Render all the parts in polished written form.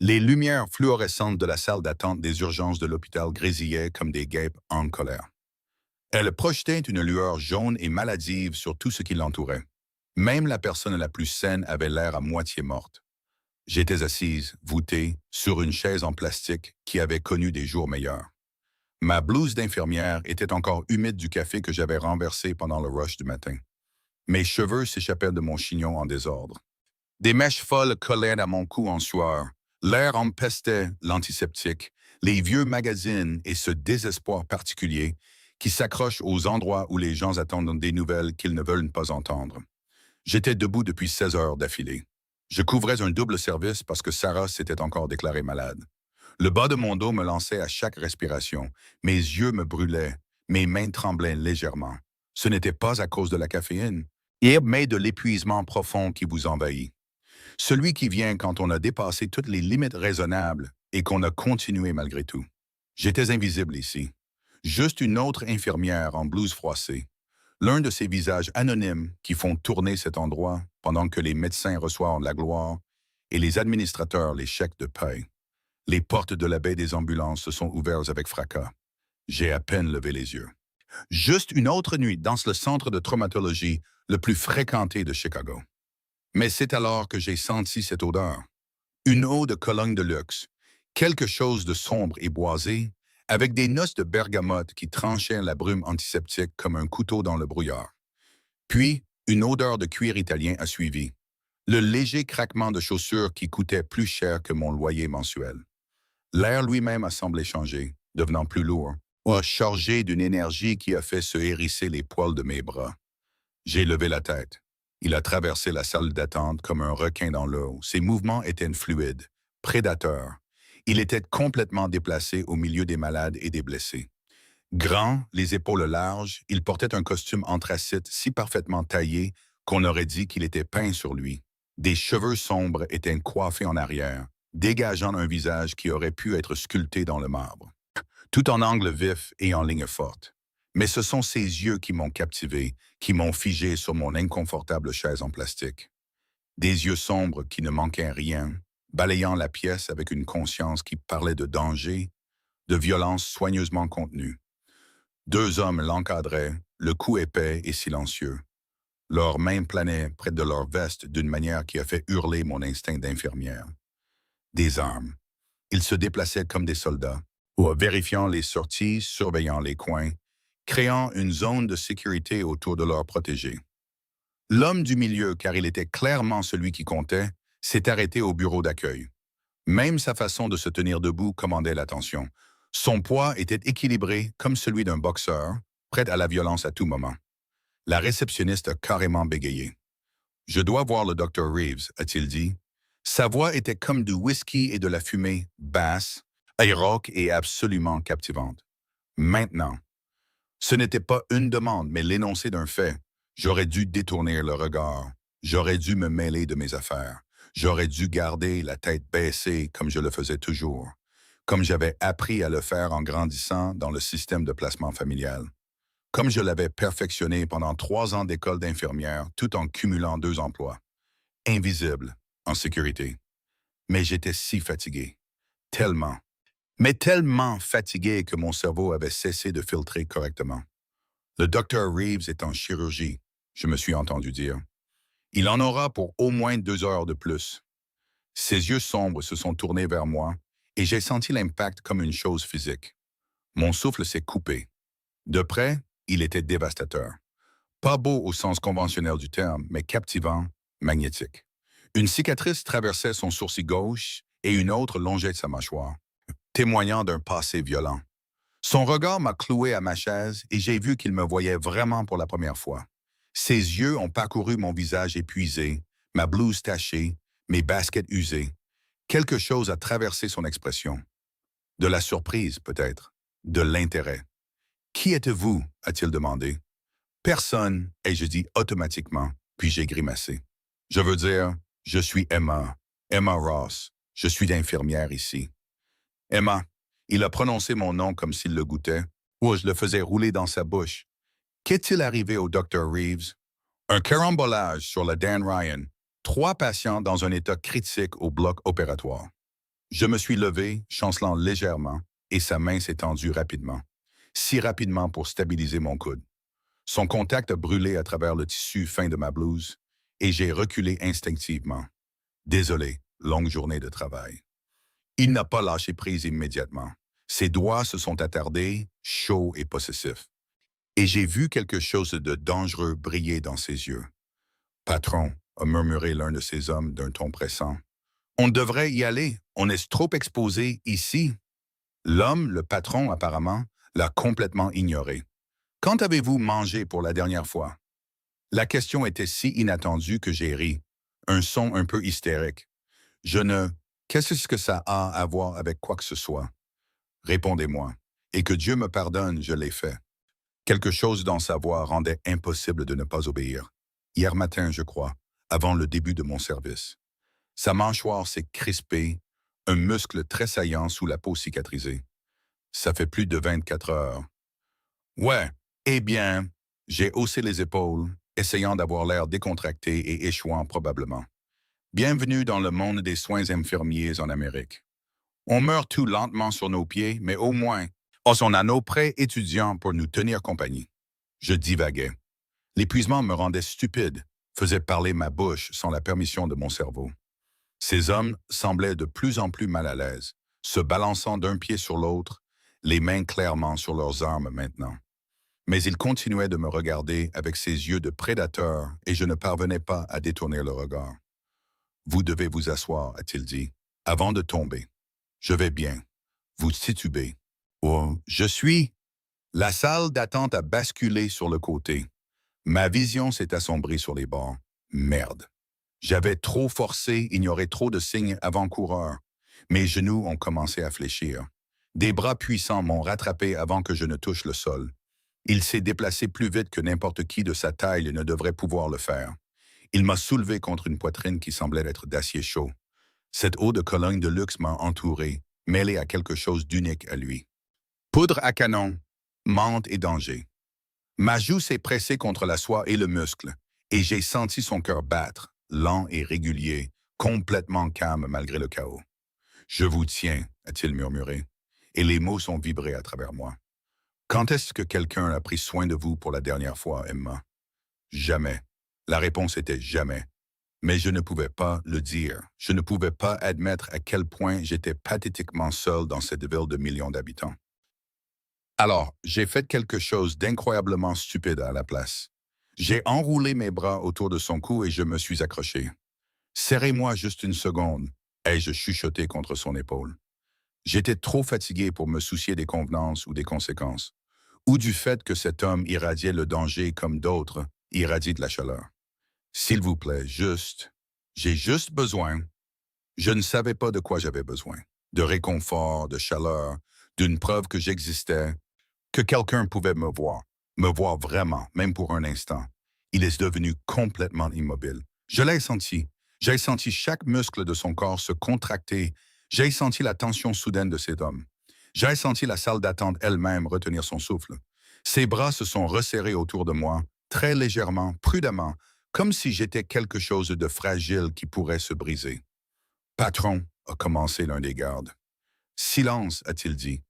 Les lumières fluorescentes de la salle d'attente des urgences de l'hôpital grésillaient comme des guêpes en colère. Elles projetaient une lueur jaune et maladive sur tout ce qui l'entourait. Même la personne la plus saine avait l'air à moitié morte. J'étais assise, voûtée, sur une chaise en plastique qui avait connu des jours meilleurs. Ma blouse d'infirmière était encore humide du café que j'avais renversé pendant le rush du matin. Mes cheveux s'échappaient de mon chignon en désordre. Des mèches folles collaient à mon cou en sueur. L'air empestait l'antiseptique, les vieux magazines et ce désespoir particulier qui s'accroche aux endroits où les gens attendent des nouvelles qu'ils ne veulent pas entendre. J'étais debout depuis 16 heures d'affilée. Je couvrais un double service parce que Sarah s'était encore déclarée malade. Le bas de mon dos me lançait à chaque respiration. Mes yeux me brûlaient, mes mains tremblaient légèrement. Ce n'était pas à cause de la caféine, mais de l'épuisement profond qui vous envahit. Celui qui vient quand on a dépassé toutes les limites raisonnables et qu'on a continué malgré tout. J'étais invisible ici. Juste une autre infirmière en blouse froissée. L'un de ces visages anonymes qui font tourner cet endroit pendant que les médecins reçoivent la gloire et les administrateurs les chèques de paie. Les portes de la baie des ambulances se sont ouvertes avec fracas. J'ai à peine levé les yeux. Juste une autre nuit dans le centre de traumatologie le plus fréquenté de Chicago. Mais c'est alors que j'ai senti cette odeur. Une eau de Cologne de luxe, quelque chose de sombre et boisé, avec des noces de bergamote qui tranchaient la brume antiseptique comme un couteau dans le brouillard. Puis, une odeur de cuir italien a suivi. Le léger craquement de chaussures qui coûtait plus cher que mon loyer mensuel. L'air lui-même a semblé changer, devenant plus lourd, ou chargé d'une énergie qui a fait se hérisser les poils de mes bras. J'ai levé la tête. Il a traversé la salle d'attente comme un requin dans l'eau. Ses mouvements étaient fluides, prédateurs. Il était complètement déplacé au milieu des malades et des blessés. Grand, les épaules larges, il portait un costume anthracite si parfaitement taillé qu'on aurait dit qu'il était peint sur lui. Des cheveux sombres étaient coiffés en arrière, dégageant un visage qui aurait pu être sculpté dans le marbre, tout en angle vif et en ligne forte. Mais ce sont ses yeux qui m'ont captivé, qui m'ont figé sur mon inconfortable chaise en plastique. Des yeux sombres qui ne manquaient rien, balayant la pièce avec une conscience qui parlait de danger, de violence soigneusement contenue. Deux hommes l'encadraient, le cou épais et silencieux. Leurs mains planaient près de leur veste d'une manière qui a fait hurler mon instinct d'infirmière. Des armes. Ils se déplaçaient comme des soldats, ou vérifiant les sorties, surveillant les coins, créant une zone de sécurité autour de leurs protégés. L'homme du milieu, car il était clairement celui qui comptait, s'est arrêté au bureau d'accueil. Même sa façon de se tenir debout commandait l'attention. Son poids était équilibré comme celui d'un boxeur, prêt à la violence à tout moment. La réceptionniste a carrément bégayé. « Je dois voir le docteur Reeves », a-t-il dit. Sa voix était comme du whisky et de la fumée, basse, rauque et absolument captivante. Maintenant. Ce n'était pas une demande, mais l'énoncé d'un fait. J'aurais dû détourner le regard. J'aurais dû me mêler de mes affaires. J'aurais dû garder la tête baissée comme je le faisais toujours, comme j'avais appris à le faire en grandissant dans le système de placement familial, comme je l'avais perfectionné pendant 3 ans d'école d'infirmière tout en cumulant 2 emplois. Invisible, en sécurité. Mais j'étais si fatigué. Tellement. Mais tellement fatigué que mon cerveau avait cessé de filtrer correctement. Le docteur Reeves est en chirurgie, je me suis entendu dire. Il en aura pour au moins 2 heures de plus. Ses yeux sombres se sont tournés vers moi et j'ai senti l'impact comme une chose physique. Mon souffle s'est coupé. De près, il était dévastateur. Pas beau au sens conventionnel du terme, mais captivant, magnétique. Une cicatrice traversait son sourcil gauche et une autre longeait sa mâchoire, témoignant d'un passé violent. Son regard m'a cloué à ma chaise et j'ai vu qu'il me voyait vraiment pour la première fois. Ses yeux ont parcouru mon visage épuisé, ma blouse tachée, mes baskets usées. Quelque chose a traversé son expression. De la surprise, peut-être. De l'intérêt. « Qui êtes-vous » a-t-il demandé. « Personne » ai-je dit automatiquement, puis j'ai grimacé. « Je veux dire, je suis Emma, Emma Ross. Je suis infirmière ici. » Emma, il a prononcé mon nom comme s'il le goûtait, ou je le faisais rouler dans sa bouche. Qu'est-il arrivé au docteur Reeves? Un carambolage sur le Dan Ryan. 3 patients dans un état critique au bloc opératoire. Je me suis levé, chancelant légèrement, et sa main s'est tendue rapidement. Si rapidement pour stabiliser mon coude. Son contact a brûlé à travers le tissu fin de ma blouse, et j'ai reculé instinctivement. Désolé, longue journée de travail. Il n'a pas lâché prise immédiatement. Ses doigts se sont attardés, chauds et possessifs. Et j'ai vu quelque chose de dangereux briller dans ses yeux. Patron, a murmuré l'un de ces hommes d'un ton pressant. On devrait y aller, on est trop exposé ici. L'homme, le patron apparemment, l'a complètement ignoré. Quand avez-vous mangé pour la dernière fois? La question était si inattendue que j'ai ri. Un son un peu hystérique. Je ne... Qu'est-ce que ça a à voir avec quoi que ce soit? Répondez-moi. Et que Dieu me pardonne, je l'ai fait. Quelque chose dans sa voix rendait impossible de ne pas obéir. Hier matin, je crois, avant le début de mon service. Sa mâchoire s'est crispée, un muscle tressaillant sous la peau cicatrisée. Ça fait plus de 24 heures. Ouais, eh bien, j'ai haussé les épaules, essayant d'avoir l'air décontracté et échouant probablement. Bienvenue dans le monde des soins infirmiers en Amérique. On meurt tout lentement sur nos pieds, mais au moins, on a nos prêts étudiants pour nous tenir compagnie. Je divaguais. L'épuisement me rendait stupide, faisait parler ma bouche sans la permission de mon cerveau. Ces hommes semblaient de plus en plus mal à l'aise, se balançant d'un pied sur l'autre, les mains clairement sur leurs armes maintenant. Mais ils continuaient de me regarder avec ces yeux de prédateur et je ne parvenais pas à détourner le regard. Vous devez vous asseoir, a-t-il dit, avant de tomber. Je vais bien. Vous titubez. Oh, je suis... La salle d'attente a basculé sur le côté. Ma vision s'est assombrie sur les bords. Merde. J'avais trop forcé, ignoré trop de signes avant-coureurs. Mes genoux ont commencé à fléchir. Des bras puissants m'ont rattrapé avant que je ne touche le sol. Il s'est déplacé plus vite que n'importe qui de sa taille ne devrait pouvoir le faire. Il m'a soulevé contre une poitrine qui semblait être d'acier chaud. Cette eau de Cologne de luxe m'a entouré, mêlée à quelque chose d'unique à lui. Poudre à canon, menthe et danger. Ma joue s'est pressée contre la soie et le muscle, et j'ai senti son cœur battre, lent et régulier, complètement calme malgré le chaos. « Je vous tiens », a-t-il murmuré, et les mots sont vibrés à travers moi. « Quand est-ce que quelqu'un a pris soin de vous pour la dernière fois, Emma? » Jamais. La réponse était jamais. Mais je ne pouvais pas le dire. Je ne pouvais pas admettre à quel point j'étais pathétiquement seul dans cette ville de millions d'habitants. Alors, j'ai fait quelque chose d'incroyablement stupide à la place. J'ai enroulé mes bras autour de son cou et je me suis accroché. « Serrez-moi juste une seconde », ai-je chuchoté contre son épaule. J'étais trop fatigué pour me soucier des convenances ou des conséquences, ou du fait que cet homme irradiait le danger comme d'autres irradient de la chaleur. « S'il vous plaît, juste, j'ai juste besoin. » Je ne savais pas de quoi j'avais besoin. De réconfort, de chaleur, d'une preuve que j'existais, que quelqu'un pouvait me voir vraiment, même pour un instant. Il est devenu complètement immobile. Je l'ai senti. J'ai senti chaque muscle de son corps se contracter. J'ai senti la tension soudaine de cet homme. J'ai senti la salle d'attente elle-même retenir son souffle. Ses bras se sont resserrés autour de moi, très légèrement, prudemment, comme si j'étais quelque chose de fragile qui pourrait se briser. « Patron », a commencé l'un des gardes. « Silence », a-t-il dit.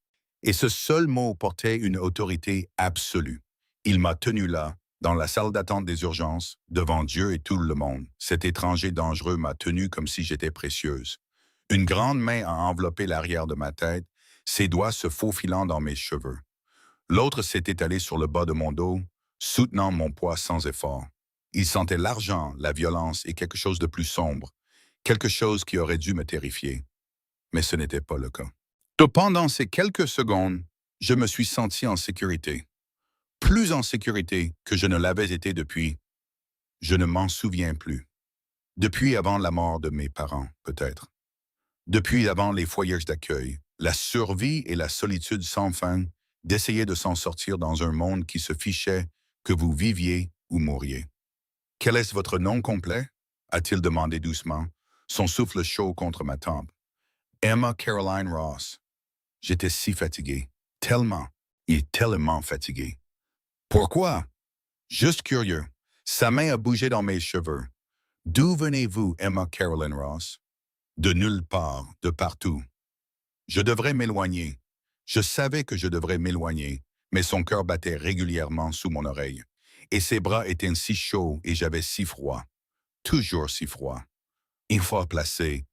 Et ce seul mot portait une autorité absolue. Il m'a tenu là, dans la salle d'attente des urgences, devant Dieu et tout le monde. Cet étranger dangereux m'a tenu comme si j'étais précieuse. Une grande main a enveloppé l'arrière de ma tête, ses doigts se faufilant dans mes cheveux. L'autre s'est étalé sur le bas de mon dos, soutenant mon poids sans effort. Il sentait l'argent, la violence et quelque chose de plus sombre, quelque chose qui aurait dû me terrifier. Mais ce n'était pas le cas. Pendant ces quelques secondes, je me suis senti en sécurité. Plus en sécurité que je ne l'avais été depuis, je ne m'en souviens plus. Depuis avant la mort de mes parents, peut-être. Depuis avant les foyers d'accueil, la survie et la solitude sans fin d'essayer de s'en sortir dans un monde qui se fichait que vous viviez ou mouriez. « Quel est votre nom complet? » a-t-il demandé doucement, son souffle chaud contre ma tempe. « Emma Caroline Ross. » J'étais si fatigué, tellement fatigué. Pourquoi? Juste curieux. Sa main a bougé dans mes cheveux. D'où venez-vous, Emma Caroline Ross? De nulle part, de partout. Je devrais m'éloigner. Je savais que je devrais m'éloigner, mais son cœur battait régulièrement sous mon oreille. Et ses bras étaient si chauds et j'avais si froid. Toujours si froid. Une fois placé.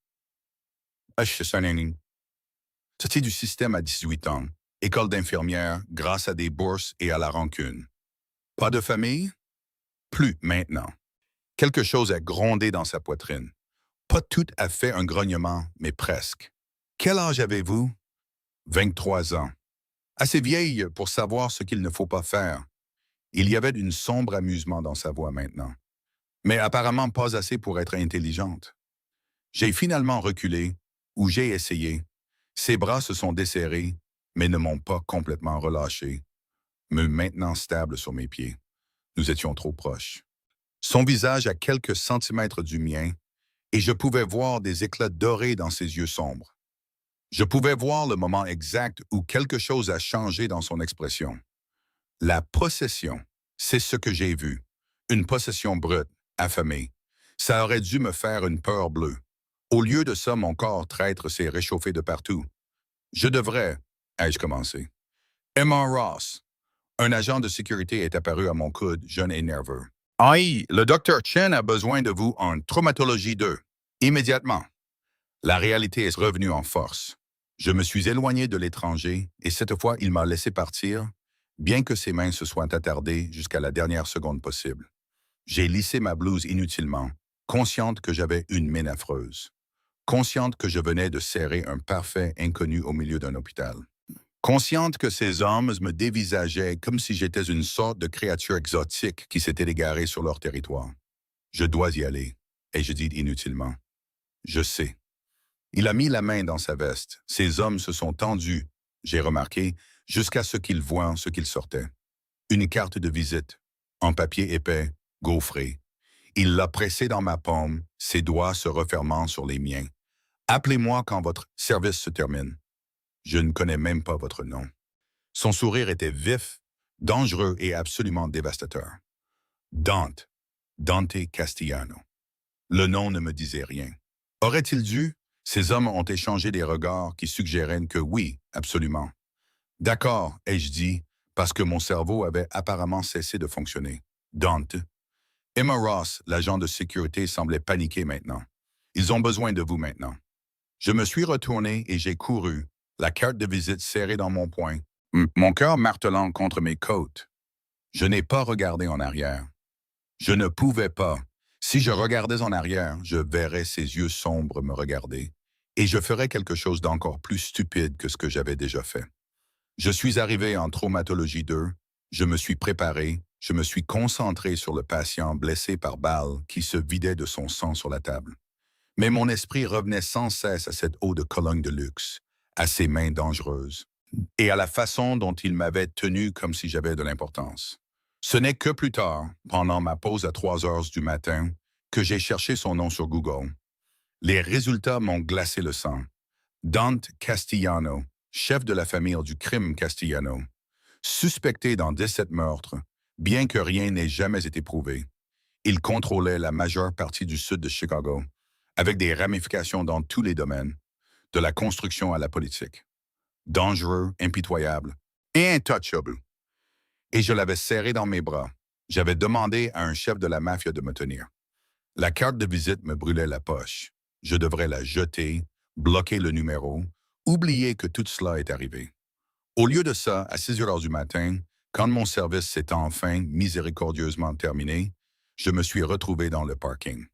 Sorti du système à 18 ans, école d'infirmière grâce à des bourses et à la rancune. Pas de famille? Plus maintenant. Quelque chose a grondé dans sa poitrine. Pas tout à fait un grognement, mais presque. Quel âge avez-vous? 23 ans. Assez vieille pour savoir ce qu'il ne faut pas faire. Il y avait d'une sombre amusement dans sa voix maintenant. Mais apparemment pas assez pour être intelligente. J'ai finalement reculé, ou j'ai essayé. Ses bras se sont desserrés, mais ne m'ont pas complètement relâché, me maintenant stable sur mes pieds. Nous étions trop proches. Son visage à quelques centimètres du mien, et je pouvais voir des éclats dorés dans ses yeux sombres. Je pouvais voir le moment exact où quelque chose a changé dans son expression. La possession, c'est ce que j'ai vu. Une possession brute, affamée. Ça aurait dû me faire une peur bleue. Au lieu de ça, mon corps traître s'est réchauffé de partout. Je devrais, ai-je commencé. Emma Ross, un agent de sécurité est apparu à mon coude, jeune et nerveux. Aïe, le docteur Chen a besoin de vous en traumatologie 2. Immédiatement. La réalité est revenue en force. Je me suis éloigné de l'étranger et cette fois, il m'a laissé partir, bien que ses mains se soient attardées jusqu'à la dernière seconde possible. J'ai lissé ma blouse inutilement, consciente que j'avais une mine affreuse. Consciente que je venais de serrer un parfait inconnu au milieu d'un hôpital. Consciente que ces hommes me dévisageaient comme si j'étais une sorte de créature exotique qui s'était égarée sur leur territoire. Je dois y aller, et je dis inutilement. Je sais. Il a mis la main dans sa veste. Ces hommes se sont tendus, j'ai remarqué, jusqu'à ce qu'ils voient ce qu'il sortait. Une carte de visite, en papier épais, gaufré. Il l'a pressée dans ma paume, ses doigts se refermant sur les miens. Appelez-moi quand votre service se termine. Je ne connais même pas votre nom. Son sourire était vif, dangereux et absolument dévastateur. Dante, Dante Castellano. Le nom ne me disait rien. Aurait-il dû? Ces hommes ont échangé des regards qui suggéraient que oui, absolument. D'accord, ai-je dit, parce que mon cerveau avait apparemment cessé de fonctionner. Dante. Emma Ross, l'agent de sécurité, semblait paniquer maintenant. Ils ont besoin de vous maintenant. Je me suis retourné et j'ai couru, la carte de visite serrée dans mon poing, mon cœur martelant contre mes côtes. Je n'ai pas regardé en arrière. Je ne pouvais pas. Si je regardais en arrière, je verrais ses yeux sombres me regarder, et je ferais quelque chose d'encore plus stupide que ce que j'avais déjà fait. Je suis arrivé en traumatologie 2, je me suis préparé, je me suis concentré sur le patient blessé par balle qui se vidait de son sang sur la table. Mais mon esprit revenait sans cesse à cette eau de Cologne de luxe, à ses mains dangereuses, et à la façon dont il m'avait tenu comme si j'avais de l'importance. Ce n'est que plus tard, pendant ma pause à 3 heures du matin, que j'ai cherché son nom sur Google. Les résultats m'ont glacé le sang. Dante Castellano, chef de la famille du crime Castellano, suspecté dans 17 meurtres, bien que rien n'ait jamais été prouvé. Il contrôlait la majeure partie du sud de Chicago, avec des ramifications dans tous les domaines, de la construction à la politique. Dangereux, impitoyable et intouchable. Et je l'avais serré dans mes bras. J'avais demandé à un chef de la mafia de me tenir. La carte de visite me brûlait la poche. Je devrais la jeter, bloquer le numéro, oublier que tout cela est arrivé. Au lieu de ça, à 6 heures du matin, quand mon service s'est enfin miséricordieusement terminé, je me suis retrouvé dans le parking.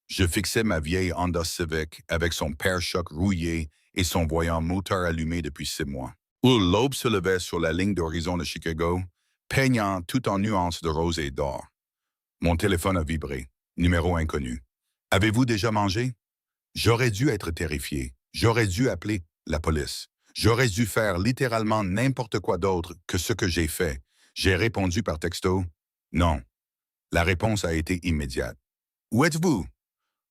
Je fixais ma vieille Honda Civic avec son pare-choc rouillé et son voyant moteur allumé depuis 6 mois. Où l'aube se levait sur la ligne d'horizon de Chicago, peignant tout en nuances de rose et d'or. Mon téléphone a vibré. Numéro inconnu. Avez-vous déjà mangé? J'aurais dû être terrifié. J'aurais dû appeler la police. J'aurais dû faire littéralement n'importe quoi d'autre que ce que j'ai fait. J'ai répondu par texto. Non. La réponse a été immédiate. Où êtes-vous?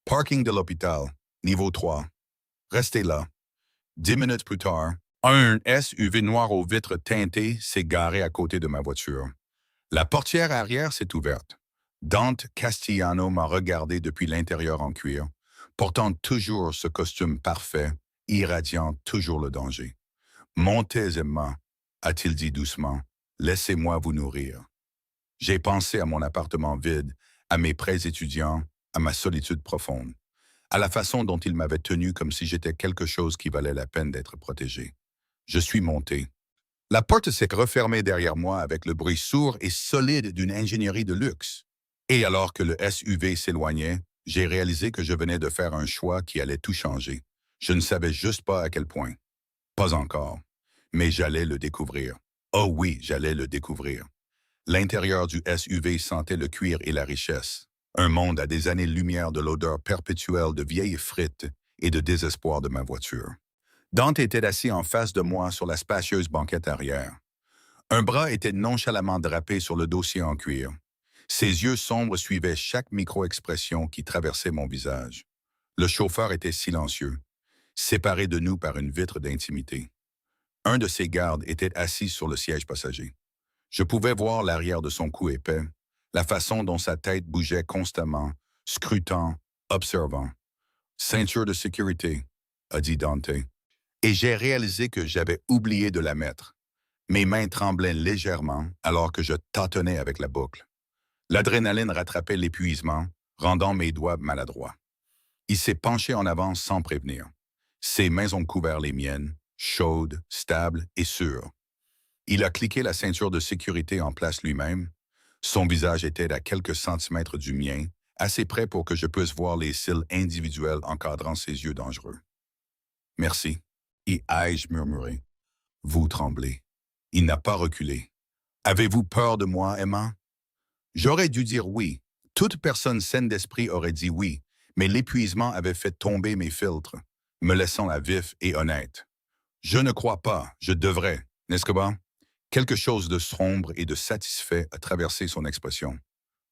Parking de l'hôpital, niveau 3. Restez là. 10 minutes plus tard, un SUV noir aux vitres teintées s'est garé à côté de ma voiture. La portière arrière s'est ouverte. Dante Castellano m'a regardé depuis l'intérieur en cuir, portant toujours ce costume parfait, irradiant toujours le danger. Montez, Emma, a-t-il dit doucement, laissez-moi vous nourrir. J'ai pensé à mon appartement vide, à mes prêts étudiants, à ma solitude profonde, à la façon dont il m'avait tenu comme si j'étais quelque chose qui valait la peine d'être protégé. Je suis monté. La porte s'est refermée derrière moi avec le bruit sourd et solide d'une ingénierie de luxe. Et alors que le SUV s'éloignait, j'ai réalisé que je venais de faire un choix qui allait tout changer. Je ne savais juste pas à quel point. Pas encore. Mais j'allais le découvrir. Oh oui, j'allais le découvrir. L'intérieur du SUV sentait le cuir et la richesse. Un monde à des années-lumière de l'odeur perpétuelle de vieilles frites et de désespoir de ma voiture. Dante était assis en face de moi sur la spacieuse banquette arrière. Un bras était nonchalamment drapé sur le dossier en cuir. Ses yeux sombres suivaient chaque micro-expression qui traversait mon visage. Le chauffeur était silencieux, séparé de nous par une vitre d'intimité. Un de ses gardes était assis sur le siège passager. Je pouvais voir l'arrière de son cou épais, la façon dont sa tête bougeait constamment, scrutant, observant. « Ceinture de sécurité », a dit Dante. Et j'ai réalisé que j'avais oublié de la mettre. Mes mains tremblaient légèrement alors que je tâtonnais avec la boucle. L'adrénaline rattrapait l'épuisement, rendant mes doigts maladroits. Il s'est penché en avant sans prévenir. Ses mains ont couvert les miennes, chaudes, stables et sûres. Il a cliqué la ceinture de sécurité en place lui-même. Son visage était à quelques centimètres du mien, assez près pour que je puisse voir les cils individuels encadrant ses yeux dangereux. « Merci », ai-je murmuré. « Vous tremblez. » Il n'a pas reculé. « Avez-vous peur de moi, Emma? » J'aurais dû dire oui. Toute personne saine d'esprit aurait dit oui, mais l'épuisement avait fait tomber mes filtres, me laissant à vif et honnête. Je ne crois pas, je devrais, n'est-ce pas? Quelque chose de sombre et de satisfait a traversé son expression.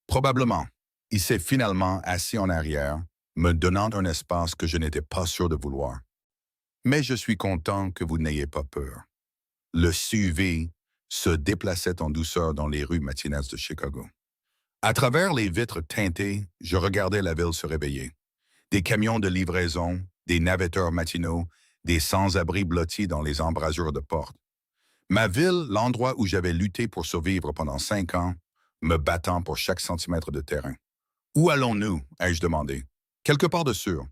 Probablement. Il s'est finalement assis en arrière, me donnant un espace que je n'étais pas sûr de vouloir. Mais je suis content que vous n'ayez pas peur. Le SUV se déplaçait en douceur dans les rues matinales de Chicago. À travers les vitres teintées, je regardais la ville se réveiller. Des camions de livraison, des navetteurs matinaux, des sans-abri blottis dans les embrasures de portes. Ma ville, l'endroit où j'avais lutté pour survivre pendant 5 ans, me battant pour chaque centimètre de terrain. « Où allons-nous » ai-je demandé. « Quelque part de sûr. »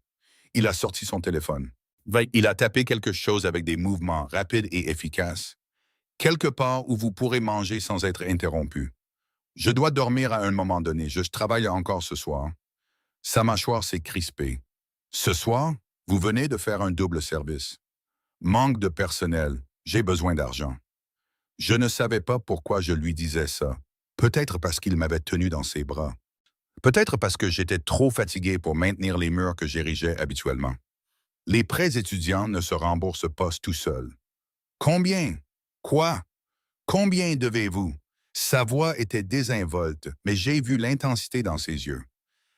Il a sorti son téléphone. Il a tapé quelque chose avec des mouvements rapides et efficaces. « Quelque part où vous pourrez manger sans être interrompu. » Je dois dormir à un moment donné. Je travaille encore ce soir. Sa mâchoire s'est crispée. Ce soir, vous venez de faire un double service. Manque de personnel. J'ai besoin d'argent. Je ne savais pas pourquoi je lui disais ça. Peut-être parce qu'il m'avait tenu dans ses bras. Peut-être parce que j'étais trop fatigué pour maintenir les murs que j'érigeais habituellement. Les prêts étudiants ne se remboursent pas tout seuls. Combien? Quoi? Combien devez-vous? Sa voix était désinvolte, mais j'ai vu l'intensité dans ses yeux.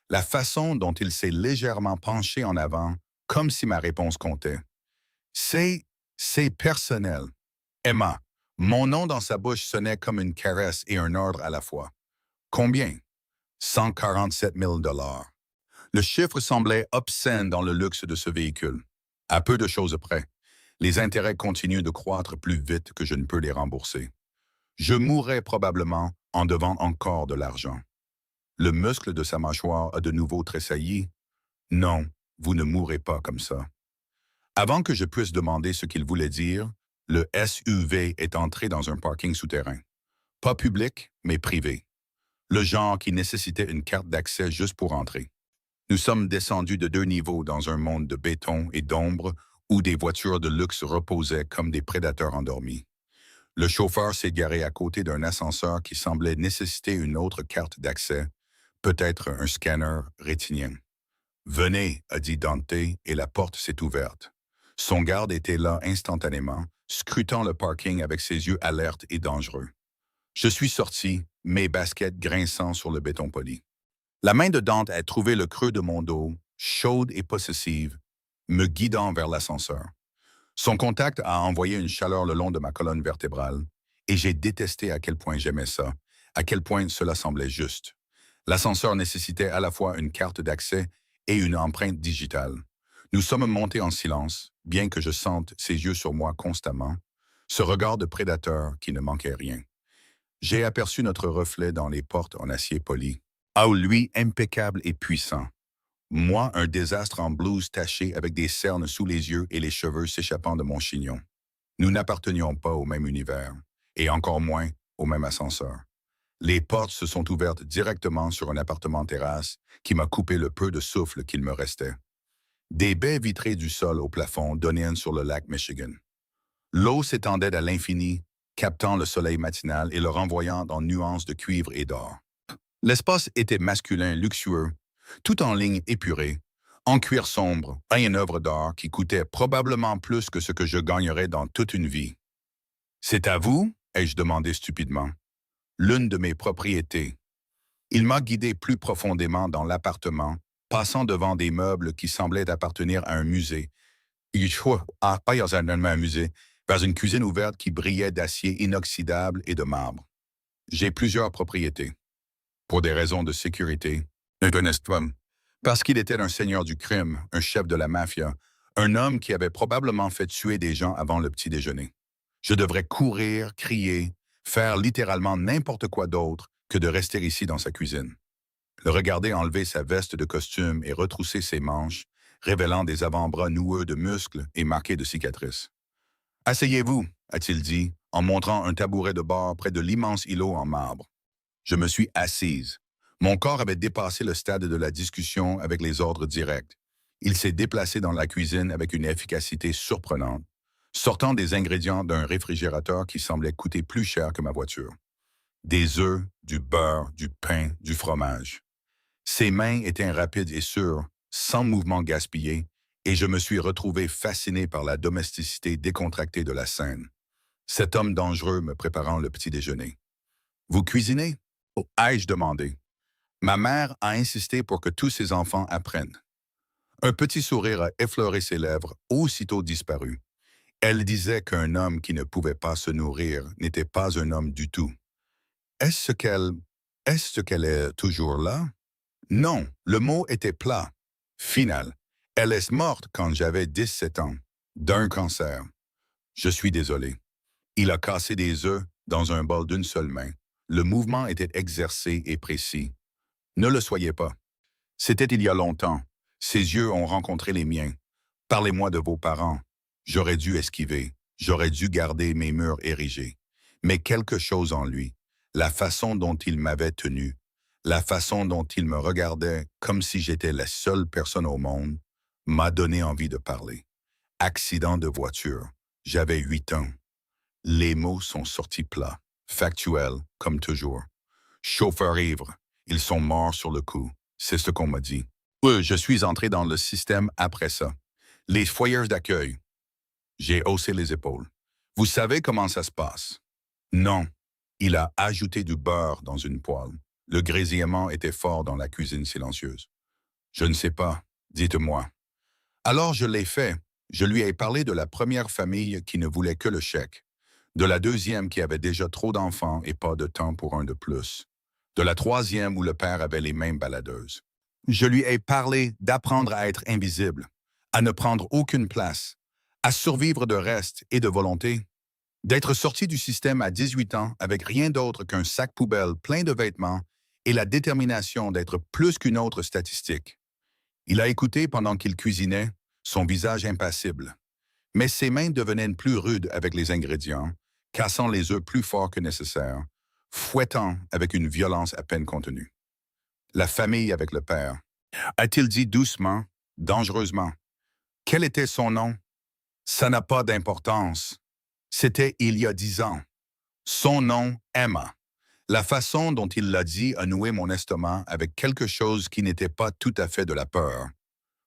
La façon dont il s'est légèrement penché en avant, comme si ma réponse comptait. C'est personnel. Emma, mon nom dans sa bouche sonnait comme une caresse et un ordre à la fois. Combien? 147 000 $. Le chiffre semblait obscène dans le luxe de ce véhicule. À peu de choses près, les intérêts continuent de croître plus vite que je ne peux les rembourser. Je mourrais probablement en devant encore de l'argent. Le muscle de sa mâchoire a de nouveau tressailli. Non, vous ne mourrez pas comme ça. Avant que je puisse demander ce qu'il voulait dire, le SUV est entré dans un parking souterrain. Pas public, mais privé. Le genre qui nécessitait une carte d'accès juste pour entrer. Nous sommes descendus de 2 niveaux dans un monde de béton et d'ombre où des voitures de luxe reposaient comme des prédateurs endormis. Le chauffeur s'est garé à côté d'un ascenseur qui semblait nécessiter une autre carte d'accès, peut-être un scanner rétinien. « Venez », a dit Dante, et la porte s'est ouverte. Son garde était là instantanément, scrutant le parking avec ses yeux alertes et dangereux. Je suis sorti, mes baskets grinçant sur le béton poli. La main de Dante a trouvé le creux de mon dos, chaude et possessive, me guidant vers l'ascenseur. Son contact a envoyé une chaleur le long de ma colonne vertébrale, et j'ai détesté à quel point j'aimais ça, à quel point cela semblait juste. L'ascenseur nécessitait à la fois une carte d'accès et une empreinte digitale. Nous sommes montés en silence, bien que je sente ses yeux sur moi constamment, ce regard de prédateur qui ne manquait rien. J'ai aperçu notre reflet dans les portes en acier poli. Ah, lui, impeccable et puissant. Moi, un désastre en blouse taché avec des cernes sous les yeux et les cheveux s'échappant de mon chignon. Nous n'appartenions pas au même univers, et encore moins au même ascenseur. Les portes se sont ouvertes directement sur un appartement-terrasse qui m'a coupé le peu de souffle qu'il me restait. Des baies vitrées du sol au plafond donnaient sur le lac Michigan. L'eau s'étendait à l'infini, captant le soleil matinal et le renvoyant en nuances de cuivre et d'or. L'espace était masculin luxueux, tout en lignes épurées, en cuir sombre, et une œuvre d'art qui coûtait probablement plus que ce que je gagnerais dans toute une vie. « C'est à vous ?» ai-je demandé stupidement. « L'une de mes propriétés. » Il m'a guidé plus profondément dans l'appartement, passant devant des meubles qui semblaient appartenir à un musée. Un musée, vers une cuisine ouverte qui brillait d'acier inoxydable et de marbre. J'ai plusieurs propriétés. Pour des raisons de sécurité, parce qu'il était un seigneur du crime, un chef de la mafia, un homme qui avait probablement fait tuer des gens avant le petit déjeuner. Je devrais courir, crier, faire littéralement n'importe quoi d'autre que de rester ici dans sa cuisine. Le regarder enlever sa veste de costume et retrousser ses manches, révélant des avant-bras noueux de muscles et marqués de cicatrices. « Asseyez-vous » a-t-il dit, en montrant un tabouret de bord près de l'immense îlot en marbre. Je me suis assise. Mon corps avait dépassé le stade de la discussion avec les ordres directs. Il s'est déplacé dans la cuisine avec une efficacité surprenante, sortant des ingrédients d'un réfrigérateur qui semblait coûter plus cher que ma voiture. Des œufs, du beurre, du pain, du fromage. Ses mains étaient rapides et sûres, sans mouvement gaspillé, et je me suis retrouvé fasciné par la domesticité décontractée de la scène. Cet homme dangereux me préparant le petit déjeuner. « Vous cuisinez » ai-je demandé. Ma mère a insisté pour que tous ses enfants apprennent. Un petit sourire a effleuré ses lèvres, aussitôt disparu. Elle disait qu'un homme qui ne pouvait pas se nourrir n'était pas un homme du tout. Est-ce qu'elle est toujours là? Non, le mot était plat. Final. Elle est morte quand j'avais 17 ans, d'un cancer. Je suis désolé. Il a cassé des œufs dans un bol d'une seule main. Le mouvement était exercé et précis. Ne le soyez pas. C'était il y a longtemps. Ses yeux ont rencontré les miens. Parlez-moi de vos parents. J'aurais dû esquiver. J'aurais dû garder mes murs érigés. Mais quelque chose en lui, la façon dont il m'avait tenu, la façon dont il me regardait comme si j'étais la seule personne au monde, m'a donné envie de parler. Accident de voiture. J'avais 8 ans. Les mots sont sortis plats, factuels, comme toujours. Chauffeur ivre. Ils sont morts sur le coup. C'est ce qu'on m'a dit. Je suis entré dans le système après ça. Les foyers d'accueil. J'ai haussé les épaules. Vous savez comment ça se passe? Non. Il a ajouté du beurre dans une poêle. Le grésillement était fort dans la cuisine silencieuse. Je ne sais pas. Dites-moi. Alors je l'ai fait. Je lui ai parlé de la première famille qui ne voulait que le chèque. De la deuxième qui avait déjà trop d'enfants et pas de temps pour un de plus. De la troisième où le père avait les mêmes baladeuses. Je lui ai parlé d'apprendre à être invisible, à ne prendre aucune place, à survivre de reste et de volonté, d'être sorti du système à 18 ans avec rien d'autre qu'un sac poubelle plein de vêtements et la détermination d'être plus qu'une autre statistique. Il a écouté pendant qu'il cuisinait, son visage impassible. Mais ses mains devenaient plus rudes avec les ingrédients, cassant les œufs plus fort que nécessaire, fouettant avec une violence à peine contenue. La famille avec le père. A-t-il dit doucement, dangereusement. Quel était son nom? Ça n'a pas d'importance. C'était il y a 10 ans. Son nom, Emma. La façon dont il l'a dit a noué mon estomac avec quelque chose qui n'était pas tout à fait de la peur.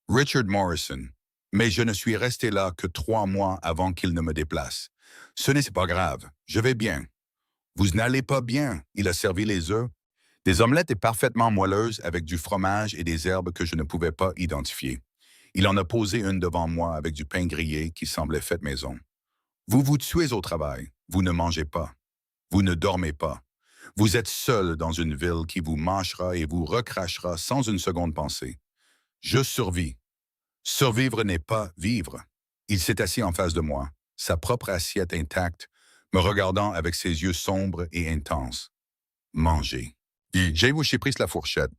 Richard Morrison. Mais je ne suis resté là que 3 mois avant qu'il ne me déplace. Ce n'est pas grave, je vais bien. Vous n'allez pas bien, il a servi les œufs. Des omelettes parfaitement moelleuses avec du fromage et des herbes que je ne pouvais pas identifier. Il en a posé une devant moi avec du pain grillé qui semblait fait maison. Vous vous tuez au travail, vous ne mangez pas. Vous ne dormez pas. Vous êtes seul dans une ville qui vous mâchera et vous recrachera sans une seconde pensée. Je survis. Survivre n'est pas vivre. Il s'est assis en face de moi, sa propre assiette intacte, me regardant avec ses yeux sombres et intenses. Manger. Et j'ai pris la fourchette.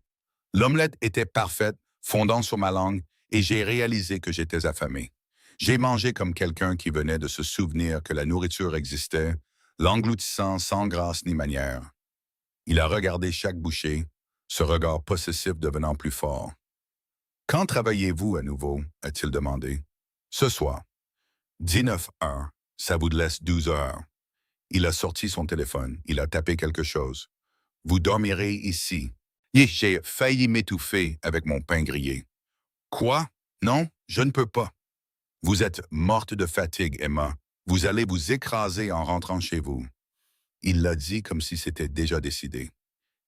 L'omelette était parfaite, fondant sur ma langue, et j'ai réalisé que j'étais affamé. J'ai mangé comme quelqu'un qui venait de se souvenir que la nourriture existait, l'engloutissant sans grâce ni manière. Il a regardé chaque bouchée, ce regard possessif devenant plus fort. Quand travaillez-vous à nouveau? A-t-il demandé. Ce soir. 19 heures. Ça vous laisse 12 heures. Il a sorti son téléphone. Il a tapé quelque chose. Vous dormirez ici. J'ai failli m'étouffer avec mon pain grillé. Quoi? Non, je ne peux pas. Vous êtes morte de fatigue, Emma. Vous allez vous écraser en rentrant chez vous. Il l'a dit comme si c'était déjà décidé.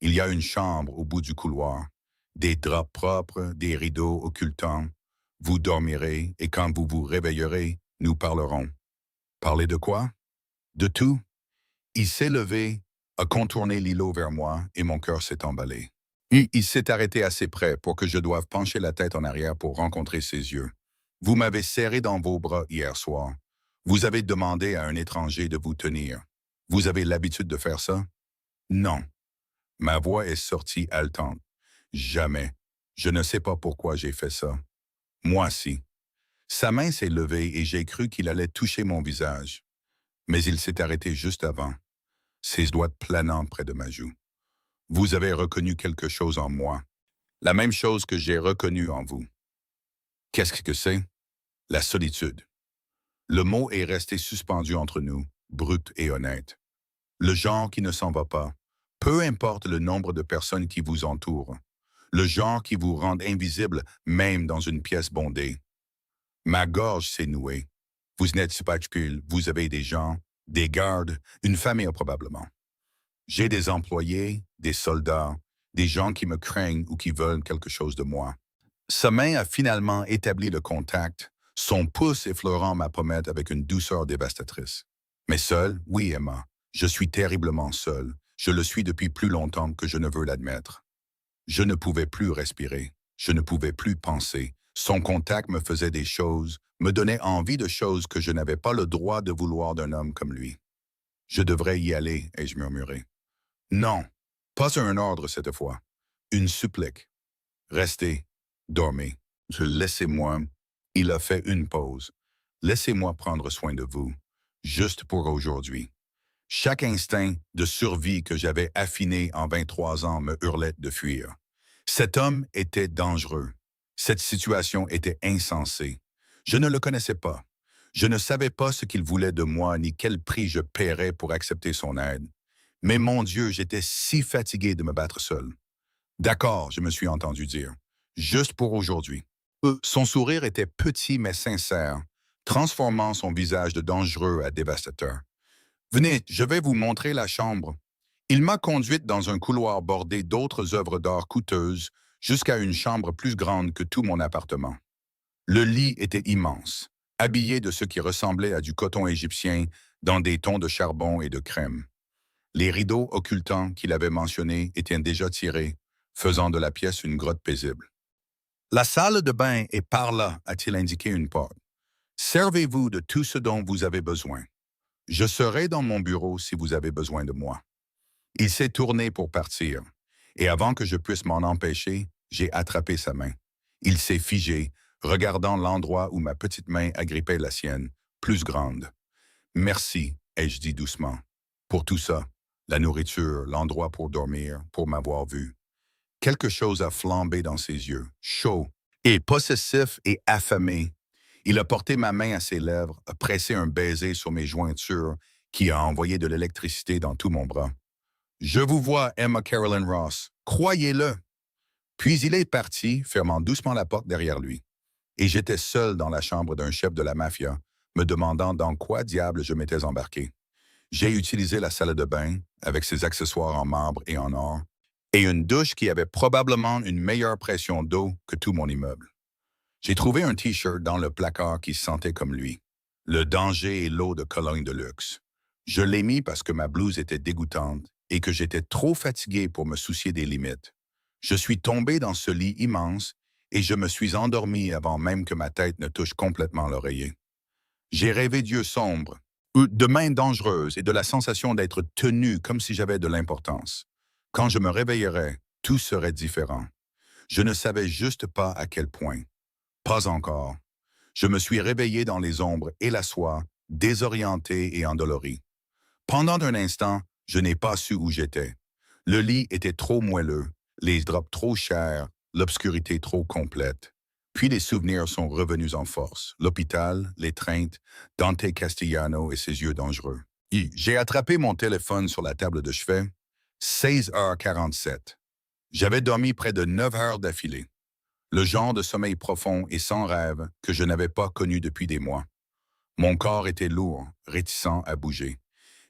Il y a une chambre au bout du couloir. Des draps propres, des rideaux occultants. Vous dormirez et quand vous vous réveillerez, nous parlerons. Parler de quoi? De tout. Il s'est levé, a contourné l'îlot vers moi et mon cœur s'est emballé. Il s'est arrêté assez près pour que je doive pencher la tête en arrière pour rencontrer ses yeux. Vous m'avez serré dans vos bras hier soir. Vous avez demandé à un étranger de vous tenir. Vous avez l'habitude de faire ça? Non. Ma voix est sortie haletante. Jamais. Je ne sais pas pourquoi j'ai fait ça. Moi si. Sa main s'est levée et j'ai cru qu'il allait toucher mon visage. Mais il s'est arrêté juste avant, ses doigts planant près de ma joue. Vous avez reconnu quelque chose en moi. La même chose que j'ai reconnue en vous. Qu'est-ce que c'est? La solitude. Le mot est resté suspendu entre nous, brut et honnête. Le genre qui ne s'en va pas, peu importe le nombre de personnes qui vous entourent. Le genre qui vous rend invisible même dans une pièce bondée. Ma gorge s'est nouée. Vous n'êtes pas que vous avez des gens, des gardes, une famille probablement. J'ai des employés, des soldats, des gens qui me craignent ou qui veulent quelque chose de moi. Sa main a finalement établi le contact, son pouce effleurant ma pommette avec une douceur dévastatrice. Mais seul, oui, Emma, je suis terriblement seul. Je le suis depuis plus longtemps que je ne veux l'admettre. Je ne pouvais plus respirer. Je ne pouvais plus penser. Son contact me faisait des choses, me donnait envie de choses que je n'avais pas le droit de vouloir d'un homme comme lui. Je devrais y aller, ai-je murmuré. Non, pas un ordre cette fois. Une supplique. Restez, dormez. Laissez-moi. Il a fait une pause. Laissez-moi prendre soin de vous, juste pour aujourd'hui. Chaque instinct de survie que j'avais affiné en 23 ans me hurlait de fuir. Cet homme était dangereux. Cette situation était insensée. Je ne le connaissais pas. Je ne savais pas ce qu'il voulait de moi ni quel prix je paierais pour accepter son aide. Mais mon Dieu, j'étais si fatigué de me battre seul. D'accord, je me suis entendu dire. Juste pour aujourd'hui. Son sourire était petit mais sincère, transformant son visage de dangereux à dévastateur. Venez, je vais vous montrer la chambre. Il m'a conduite dans un couloir bordé d'autres œuvres d'art coûteuses jusqu'à une chambre plus grande que tout mon appartement. Le lit était immense, habillé de ce qui ressemblait à du coton égyptien dans des tons de charbon et de crème. Les rideaux occultants qu'il avait mentionnés étaient déjà tirés, faisant de la pièce une grotte paisible. La salle de bain est par là, a-t-il indiqué une porte. Servez-vous de tout ce dont vous avez besoin. Je serai dans mon bureau si vous avez besoin de moi. Il s'est tourné pour partir, et avant que je puisse m'en empêcher, j'ai attrapé sa main. Il s'est figé, regardant l'endroit où ma petite main agrippait la sienne, plus grande. Merci, ai-je dit doucement, pour tout ça, la nourriture, l'endroit pour dormir, pour m'avoir vu. Quelque chose a flambé dans ses yeux, chaud, et possessif et affamé. Il a porté ma main à ses lèvres, a pressé un baiser sur mes jointures, qui a envoyé de l'électricité dans tout mon bras. Je vous vois, Emma Caroline Ross. Croyez-le. Puis il est parti, fermant doucement la porte derrière lui. Et j'étais seul dans la chambre d'un chef de la mafia, me demandant dans quoi diable je m'étais embarqué. J'ai utilisé la salle de bain, avec ses accessoires en marbre et en or, et une douche qui avait probablement une meilleure pression d'eau que tout mon immeuble. J'ai trouvé un T-shirt dans le placard qui sentait comme lui. Le danger et l'eau de Cologne de luxe. Je l'ai mis parce que ma blouse était dégoûtante et que j'étais trop fatigué pour me soucier des limites. Je suis tombé dans ce lit immense et je me suis endormi avant même que ma tête ne touche complètement l'oreiller. J'ai rêvé d'yeux sombres, ou de mains dangereuses et de la sensation d'être tenu comme si j'avais de l'importance. Quand je me réveillerais, tout serait différent. Je ne savais juste pas à quel point. Pas encore. Je me suis réveillé dans les ombres et la soie, désorienté et endolori. Pendant un instant, je n'ai pas su où j'étais. Le lit était trop moelleux, les draps trop chers, l'obscurité trop complète. Puis les souvenirs sont revenus en force. L'hôpital, l'étreinte, Dante Castellano et ses yeux dangereux. J'ai attrapé mon téléphone sur la table de chevet. 16h47. J'avais dormi près de 9 heures d'affilée. Le genre de sommeil profond et sans rêve que je n'avais pas connu depuis des mois. Mon corps était lourd, réticent à bouger.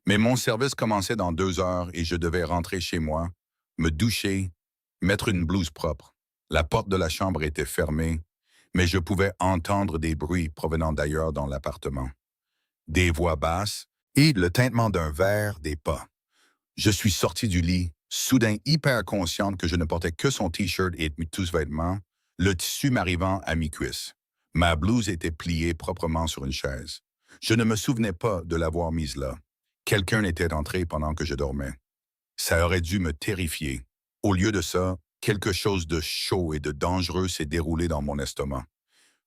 Mais mon service commençait dans 2 heures et je devais rentrer chez moi, me doucher, mettre une blouse propre. La porte de la chambre était fermée, mais je pouvais entendre des bruits provenant d'ailleurs dans l'appartement. Des voix basses et le tintement d'un verre, des pas. Je suis sorti du lit, soudain hyper consciente que je ne portais que son T-shirt et tous vêtements, le tissu m'arrivant à mi-cuisse. Ma blouse était pliée proprement sur une chaise. Je ne me souvenais pas de l'avoir mise là. Quelqu'un était entré pendant que je dormais. Ça aurait dû me terrifier. Au lieu de ça, quelque chose de chaud et de dangereux s'est déroulé dans mon estomac.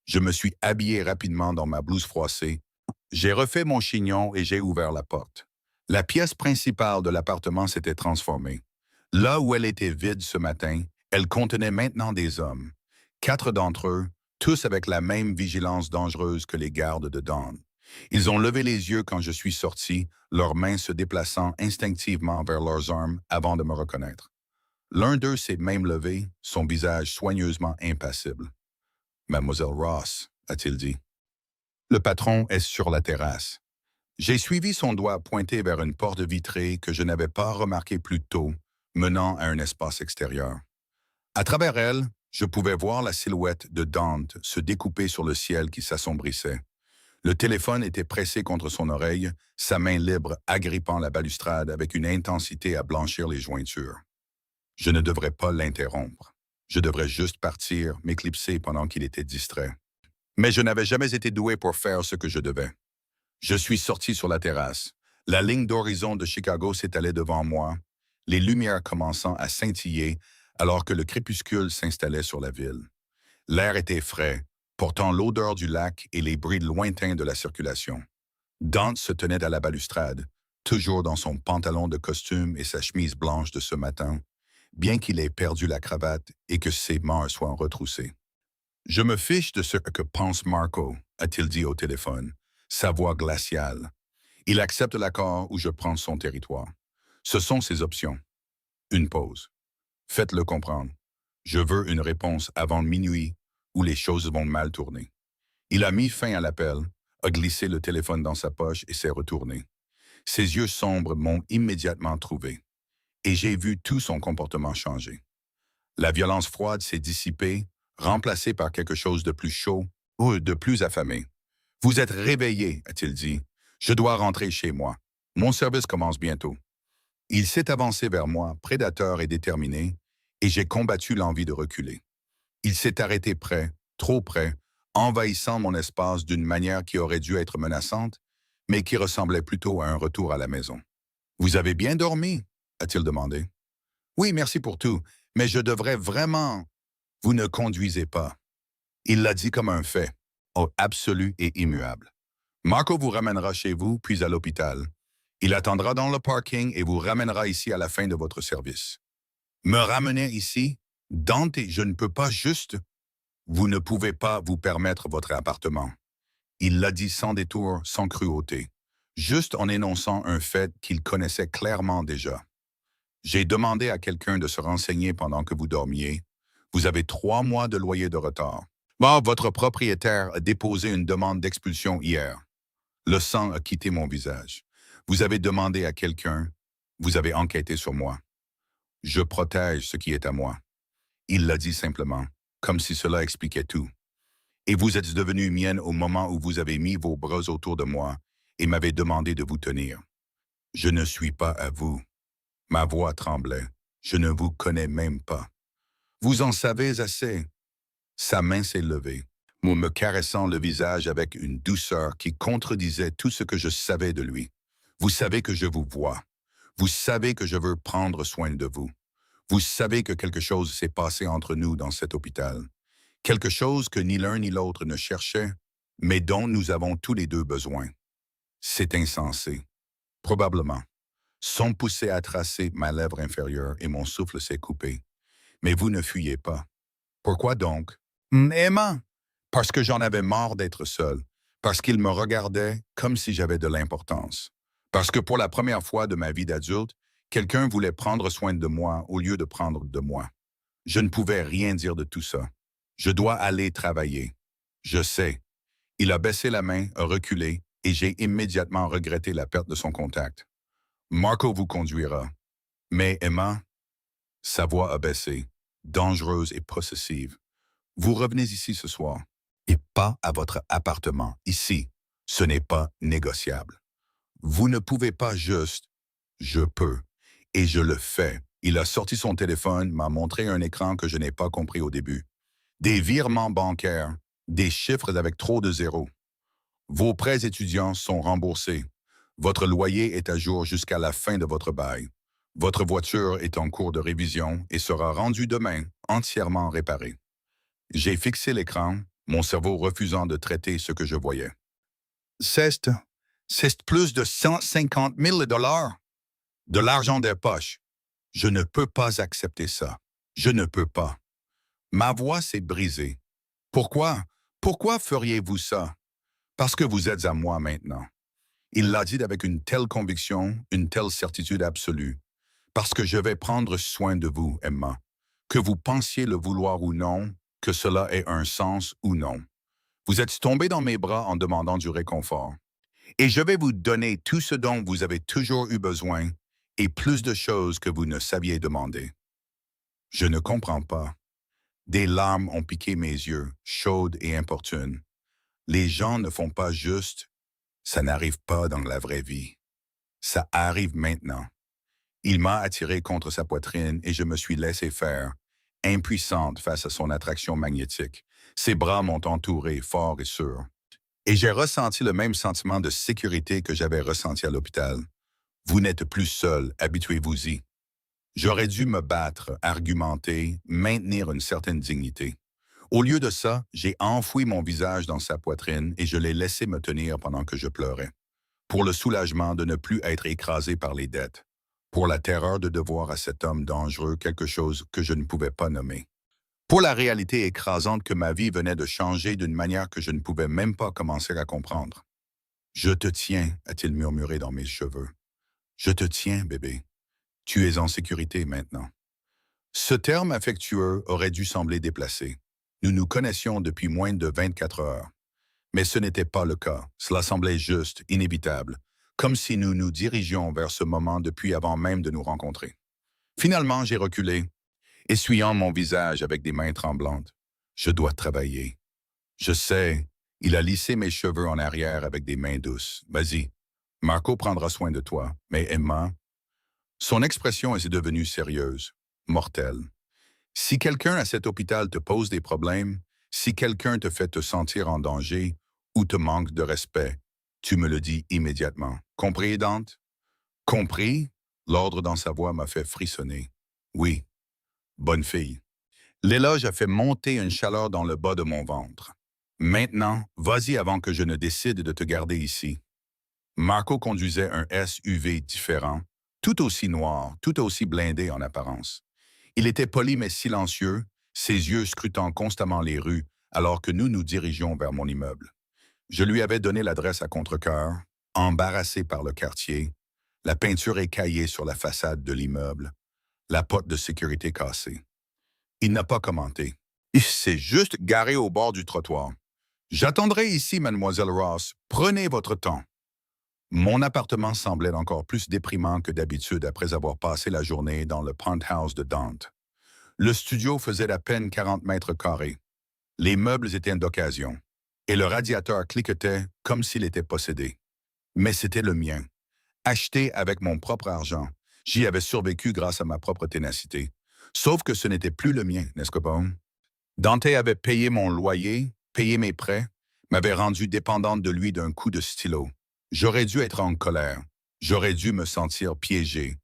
Je me suis habillé rapidement dans ma blouse froissée. J'ai refait mon chignon et j'ai ouvert la porte. La pièce principale de l'appartement s'était transformée. Là où elle était vide ce matin, elle contenait maintenant des hommes. 4 d'entre eux, tous avec la même vigilance dangereuse que les gardes de Dawn. Ils ont levé les yeux quand je suis sorti, leurs mains se déplaçant instinctivement vers leurs armes avant de me reconnaître. L'un d'eux s'est même levé, son visage soigneusement impassible. Mademoiselle Ross, a-t-il dit. Le patron est sur la terrasse. J'ai suivi son doigt pointé vers une porte vitrée que je n'avais pas remarquée plus tôt, menant à un espace extérieur. À travers elle, je pouvais voir la silhouette de Dante se découper sur le ciel qui s'assombrissait. Le téléphone était pressé contre son oreille, sa main libre agrippant la balustrade avec une intensité à blanchir les jointures. Je ne devrais pas l'interrompre. Je devrais juste partir, m'éclipser pendant qu'il était distrait. Mais je n'avais jamais été doué pour faire ce que je devais. Je suis sorti sur la terrasse. La ligne d'horizon de Chicago s'étalait devant moi, les lumières commençant à scintiller alors que le crépuscule s'installait sur la ville. L'air était frais, portant l'odeur du lac et les bruits lointains de la circulation. Dante se tenait à la balustrade, toujours dans son pantalon de costume et sa chemise blanche de ce matin, bien qu'il ait perdu la cravate et que ses mains soient retroussées. « Je me fiche de ce que pense Marco », a-t-il dit au téléphone, sa voix glaciale. Il accepte l'accord ou je prends son territoire. Ce sont ses options. Une pause. Faites-le comprendre. Je veux une réponse avant minuit où les choses vont mal tourner. Il a mis fin à l'appel, a glissé le téléphone dans sa poche et s'est retourné. Ses yeux sombres m'ont immédiatement trouvé. Et j'ai vu tout son comportement changer. La violence froide s'est dissipée, remplacée par quelque chose de plus chaud ou de plus affamé. « Vous êtes réveillé, a-t-il dit. Je dois rentrer chez moi. Mon service commence bientôt. » Il s'est avancé vers moi, prédateur et déterminé, et j'ai combattu l'envie de reculer. Il s'est arrêté près, trop près, envahissant mon espace d'une manière qui aurait dû être menaçante, mais qui ressemblait plutôt à un retour à la maison. « Vous avez bien dormi ?» a-t-il demandé. « Oui, merci pour tout, mais je devrais vraiment... » « Vous ne conduisez pas. » Il l'a dit comme un fait, absolu et immuable. « Marco vous ramènera chez vous, puis à l'hôpital. Il attendra dans le parking et vous ramènera ici à la fin de votre service. » Me ramener ici? Dante, je ne peux pas juste... Vous ne pouvez pas vous permettre votre appartement. Il l'a dit sans détour, sans cruauté, juste en énonçant un fait qu'il connaissait clairement déjà. J'ai demandé à quelqu'un de se renseigner pendant que vous dormiez. Vous avez 3 mois de loyer de retard. Bon, votre propriétaire a déposé une demande d'expulsion hier. Le sang a quitté mon visage. Vous avez demandé à quelqu'un. Vous avez enquêté sur moi. Je protège ce qui est à moi. Il l'a dit simplement, comme si cela expliquait tout. Et vous êtes devenue mienne au moment où vous avez mis vos bras autour de moi et m'avez demandé de vous tenir. Je ne suis pas à vous. Ma voix tremblait. Je ne vous connais même pas. Vous en savez assez. Sa main s'est levée, me caressant le visage avec une douceur qui contredisait tout ce que je savais de lui. Vous savez que je vous vois. Vous savez que je veux prendre soin de vous. Vous savez que quelque chose s'est passé entre nous dans cet hôpital. Quelque chose que ni l'un ni l'autre ne cherchait, mais dont nous avons tous les deux besoin. C'est insensé. Probablement. Son poussé a tracé ma lèvre inférieure et mon souffle s'est coupé. Mais vous ne fuyez pas. Pourquoi donc? Emma! Parce que j'en avais marre d'être seul. Parce qu'il me regardait comme si j'avais de l'importance. Parce que pour la première fois de ma vie d'adulte, quelqu'un voulait prendre soin de moi au lieu de prendre de moi. Je ne pouvais rien dire de tout ça. Je dois aller travailler. Je sais. Il a baissé la main, a reculé, et j'ai immédiatement regretté la perte de son contact. Marco vous conduira. Mais Emma, sa voix a baissé, dangereuse et possessive. Vous revenez ici ce soir, et pas à votre appartement, ici. Ce n'est pas négociable. Vous ne pouvez pas juste... Je peux, et je le fais. Il a sorti son téléphone, m'a montré un écran que je n'ai pas compris au début. Des virements bancaires, des chiffres avec trop de zéros. Vos prêts étudiants sont remboursés. Votre loyer est à jour jusqu'à la fin de votre bail. Votre voiture est en cours de révision et sera rendue demain, entièrement réparée. J'ai fixé l'écran, mon cerveau refusant de traiter ce que je voyais. C'est plus de 150 000 dollars. De l'argent des poches. Je ne peux pas accepter ça. Je ne peux pas. Ma voix s'est brisée. Pourquoi? Pourquoi feriez-vous ça? Parce que vous êtes à moi maintenant. Il l'a dit avec une telle conviction, une telle certitude absolue. Parce que je vais prendre soin de vous, Emma. Que vous pensiez le vouloir ou non, que cela ait un sens ou non. Vous êtes tombé dans mes bras en demandant du réconfort. Et je vais vous donner tout ce dont vous avez toujours eu besoin et plus de choses que vous ne saviez demander. Je ne comprends pas. Des larmes ont piqué mes yeux, chaudes et importunes. Les gens ne font pas juste. Ça n'arrive pas dans la vraie vie. Ça arrive maintenant. Il m'a attiré contre sa poitrine et je me suis laissé faire, impuissante face à son attraction magnétique. Ses bras m'ont entouré, fort et sûr. Et j'ai ressenti le même sentiment de sécurité que j'avais ressenti à l'hôpital. Vous n'êtes plus seul, habituez-vous-y. J'aurais dû me battre, argumenter, maintenir une certaine dignité. Au lieu de ça, j'ai enfoui mon visage dans sa poitrine et je l'ai laissé me tenir pendant que je pleurais. Pour le soulagement de ne plus être écrasé par les dettes. Pour la terreur de devoir à cet homme dangereux quelque chose que je ne pouvais pas nommer. Pour la réalité écrasante que ma vie venait de changer d'une manière que je ne pouvais même pas commencer à comprendre. « Je te tiens », a-t-il murmuré dans mes cheveux. « Je te tiens, bébé. Tu es en sécurité maintenant. » Ce terme affectueux aurait dû sembler déplacé. Nous nous connaissions depuis moins de 24 heures. Mais ce n'était pas le cas. Cela semblait juste, inévitable, comme si nous nous dirigions vers ce moment depuis avant même de nous rencontrer. Finalement, j'ai reculé, essuyant mon visage avec des mains tremblantes. Je dois travailler. Je sais, il a lissé mes cheveux en arrière avec des mains douces. Vas-y, Marco prendra soin de toi, mais Emma... Son expression est devenue sérieuse, mortelle. Si quelqu'un à cet hôpital te pose des problèmes, si quelqu'un te fait te sentir en danger ou te manque de respect, tu me le dis immédiatement. Compris, Dante? Compris? L'ordre dans sa voix m'a fait frissonner. Oui, bonne fille. L'éloge a fait monter une chaleur dans le bas de mon ventre. Maintenant, vas-y avant que je ne décide de te garder ici. Marco conduisait un SUV différent, tout aussi noir, tout aussi blindé en apparence. Il était poli mais silencieux, ses yeux scrutant constamment les rues, alors que nous nous dirigions vers mon immeuble. Je lui avais donné l'adresse à contre-cœur, embarrassé par le quartier, la peinture écaillée sur la façade de l'immeuble, la porte de sécurité cassée. Il n'a pas commenté. Il s'est juste garé au bord du trottoir. « J'attendrai ici, mademoiselle Ross. Prenez votre temps. » Mon appartement semblait encore plus déprimant que d'habitude après avoir passé la journée dans le penthouse de Dante. Le studio faisait à peine 40 mètres carrés. Les meubles étaient d'occasion, et le radiateur cliquetait comme s'il était possédé. Mais c'était le mien. Acheté avec mon propre argent, j'y avais survécu grâce à ma propre ténacité. Sauf que ce n'était plus le mien, n'est-ce pas? Dante avait payé mon loyer, payé mes prêts, m'avait rendu dépendante de lui d'un coup de stylo. J'aurais dû être en colère. J'aurais dû me sentir piégé.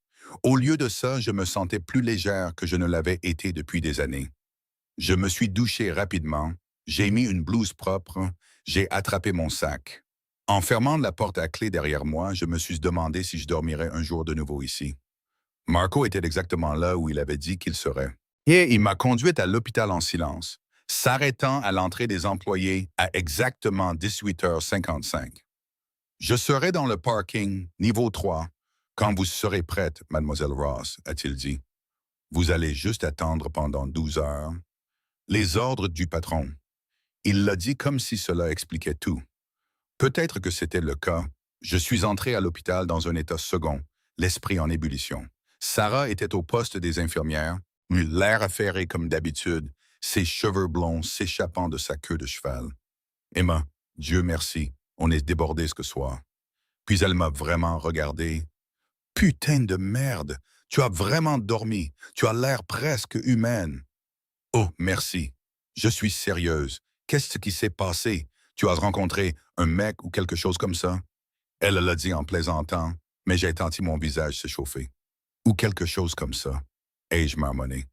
Au lieu de ça, je me sentais plus légère que je ne l'avais été depuis des années. Je me suis douché rapidement, j'ai mis une blouse propre, j'ai attrapé mon sac. En fermant la porte à clé derrière moi, je me suis demandé si je dormirais un jour de nouveau ici. Marco était exactement là où il avait dit qu'il serait. Et il m'a conduite à l'hôpital en silence, s'arrêtant à l'entrée des employés à exactement 18h55. Je serai dans le parking, niveau 3, quand vous serez prête, mademoiselle Ross, a-t-il dit. Vous allez juste attendre pendant 12 heures. Les ordres du patron. Il l'a dit comme si cela expliquait tout. Peut-être que c'était le cas. Je suis entré à l'hôpital dans un état second, l'esprit en ébullition. Sarah était au poste des infirmières, l'air affairé comme d'habitude, ses cheveux blonds s'échappant de sa queue de cheval. Emma, Dieu merci, on est débordé ce soir. Puis elle m'a vraiment regardé. Putain de merde, tu as vraiment dormi, tu as l'air presque humaine. Oh, merci. Je suis sérieuse. Qu'est-ce qui s'est passé? Tu as rencontré un mec ou quelque chose comme ça? Elle l'a dit en plaisantant, mais j'ai senti mon visage se chauffer. Ou quelque chose comme ça. Ai-je marmonné.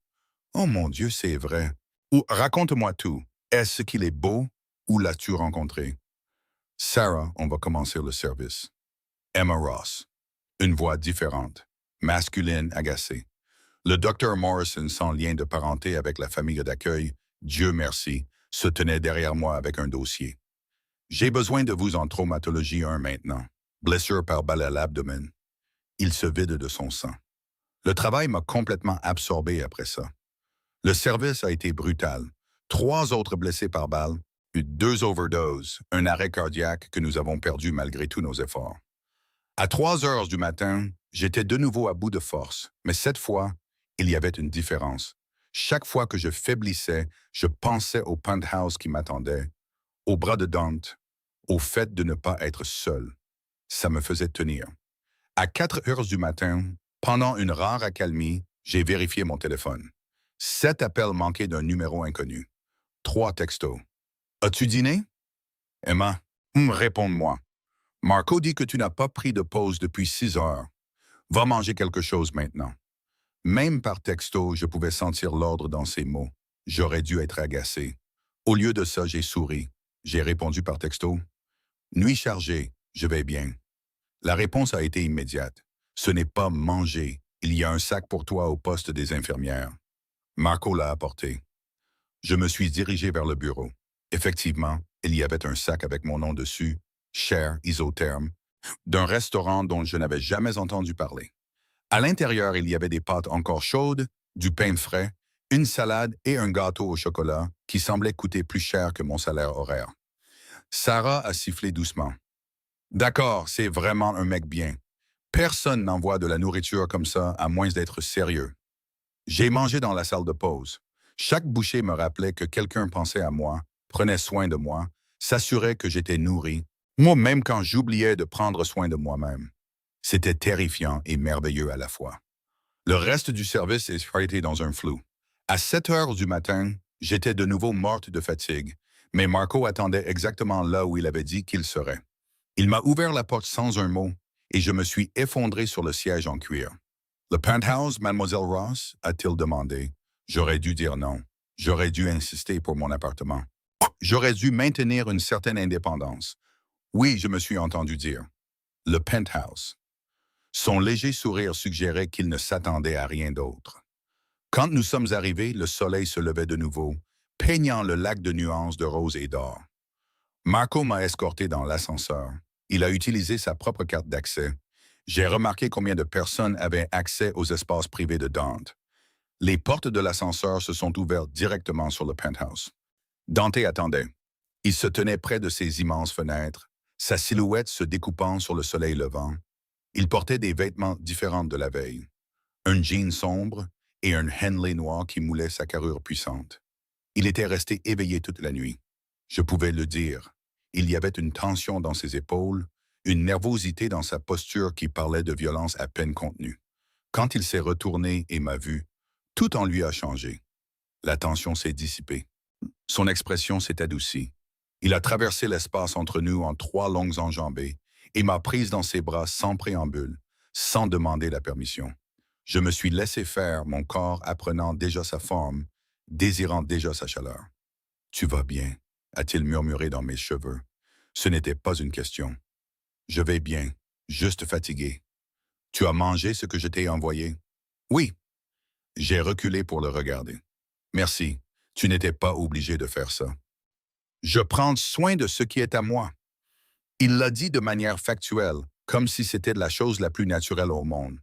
Oh mon Dieu, c'est vrai. Ou raconte-moi tout. Est-ce qu'il est beau ou l'as-tu rencontré? Sarah, on va commencer le service. Emma Ross. Une voix différente. Masculine agacée. Le docteur Morrison, sans lien de parenté avec la famille d'accueil, Dieu merci, se tenait derrière moi avec un dossier. J'ai besoin de vous en traumatologie 1 maintenant. Blessure par balle à l'abdomen. Il se vide de son sang. Le travail m'a complètement absorbé après ça. Le service a été brutal. 3 autres blessés par balle, 2 overdoses, un arrêt cardiaque que nous avons perdu malgré tous nos efforts. À 3 heures du matin, j'étais de nouveau à bout de force, mais cette fois, il y avait une différence. Chaque fois que je faiblissais, je pensais au penthouse qui m'attendait, au bras de Dante, au fait de ne pas être seul. Ça me faisait tenir. À 4 heures du matin, pendant une rare accalmie, j'ai vérifié mon téléphone. 7 appels manqués d'un numéro inconnu. 3 textos. As-tu dîné? Emma, réponds-moi. Marco dit que tu n'as pas pris de pause depuis 6 heures. Va manger quelque chose maintenant. Même par texto, je pouvais sentir l'ordre dans ses mots. J'aurais dû être agacé. Au lieu de ça, j'ai souri. J'ai répondu par texto. Nuit chargée, je vais bien. La réponse a été immédiate. Ce n'est pas manger. Il y a un sac pour toi au poste des infirmières. Marco l'a apporté. Je me suis dirigé vers le bureau. Effectivement, il y avait un sac avec mon nom dessus, cher isotherme, d'un restaurant dont je n'avais jamais entendu parler. À l'intérieur, il y avait des pâtes encore chaudes, du pain frais, une salade et un gâteau au chocolat qui semblait coûter plus cher que mon salaire horaire. Sarah a sifflé doucement. D'accord, c'est vraiment un mec bien. Personne n'envoie de la nourriture comme ça à moins d'être sérieux. J'ai mangé dans la salle de pause. Chaque bouchée me rappelait que quelqu'un pensait à moi, prenait soin de moi, s'assurait que j'étais nourri, moi même quand j'oubliais de prendre soin de moi-même. C'était terrifiant et merveilleux à la fois. Le reste du service est été dans un flou. À 7 heures du matin, j'étais de nouveau morte de fatigue, mais Marco attendait exactement là où il avait dit qu'il serait. Il m'a ouvert la porte sans un mot et je me suis effondré sur le siège en cuir. Le penthouse, mademoiselle Ross, a-t-il demandé. J'aurais dû dire non. J'aurais dû insister pour mon appartement. J'aurais dû maintenir une certaine indépendance. Oui, je me suis entendu dire. Le penthouse. Son léger sourire suggérait qu'il ne s'attendait à rien d'autre. Quand nous sommes arrivés, le soleil se levait de nouveau, peignant le lac de nuances de rose et d'or. Marco m'a escorté dans l'ascenseur. Il a utilisé sa propre carte d'accès. J'ai remarqué combien de personnes avaient accès aux espaces privés de Dante. Les portes de l'ascenseur se sont ouvertes directement sur le penthouse. Dante attendait. Il se tenait près de ces immenses fenêtres, sa silhouette se découpant sur le soleil levant. Il portait des vêtements différents de la veille. Un jean sombre et un Henley noir qui moulait sa carrure puissante. Il était resté éveillé toute la nuit. Je pouvais le dire. Il y avait une tension dans ses épaules, une nervosité dans sa posture qui parlait de violence à peine contenue. Quand il s'est retourné et m'a vu, tout en lui a changé. La tension s'est dissipée. Son expression s'est adoucie. Il a traversé l'espace entre nous en 3 longues enjambées et m'a prise dans ses bras sans préambule, sans demander la permission. Je me suis laissé faire, mon corps apprenant déjà sa forme, désirant déjà sa chaleur. Tu vas bien, a-t-il murmuré dans mes cheveux. Ce n'était pas une question. Je vais bien, juste fatigué. Tu as mangé ce que je t'ai envoyé? Oui. J'ai reculé pour le regarder. Merci, tu n'étais pas obligé de faire ça. Je prends soin de ce qui est à moi. Il l'a dit de manière factuelle, comme si c'était la chose la plus naturelle au monde.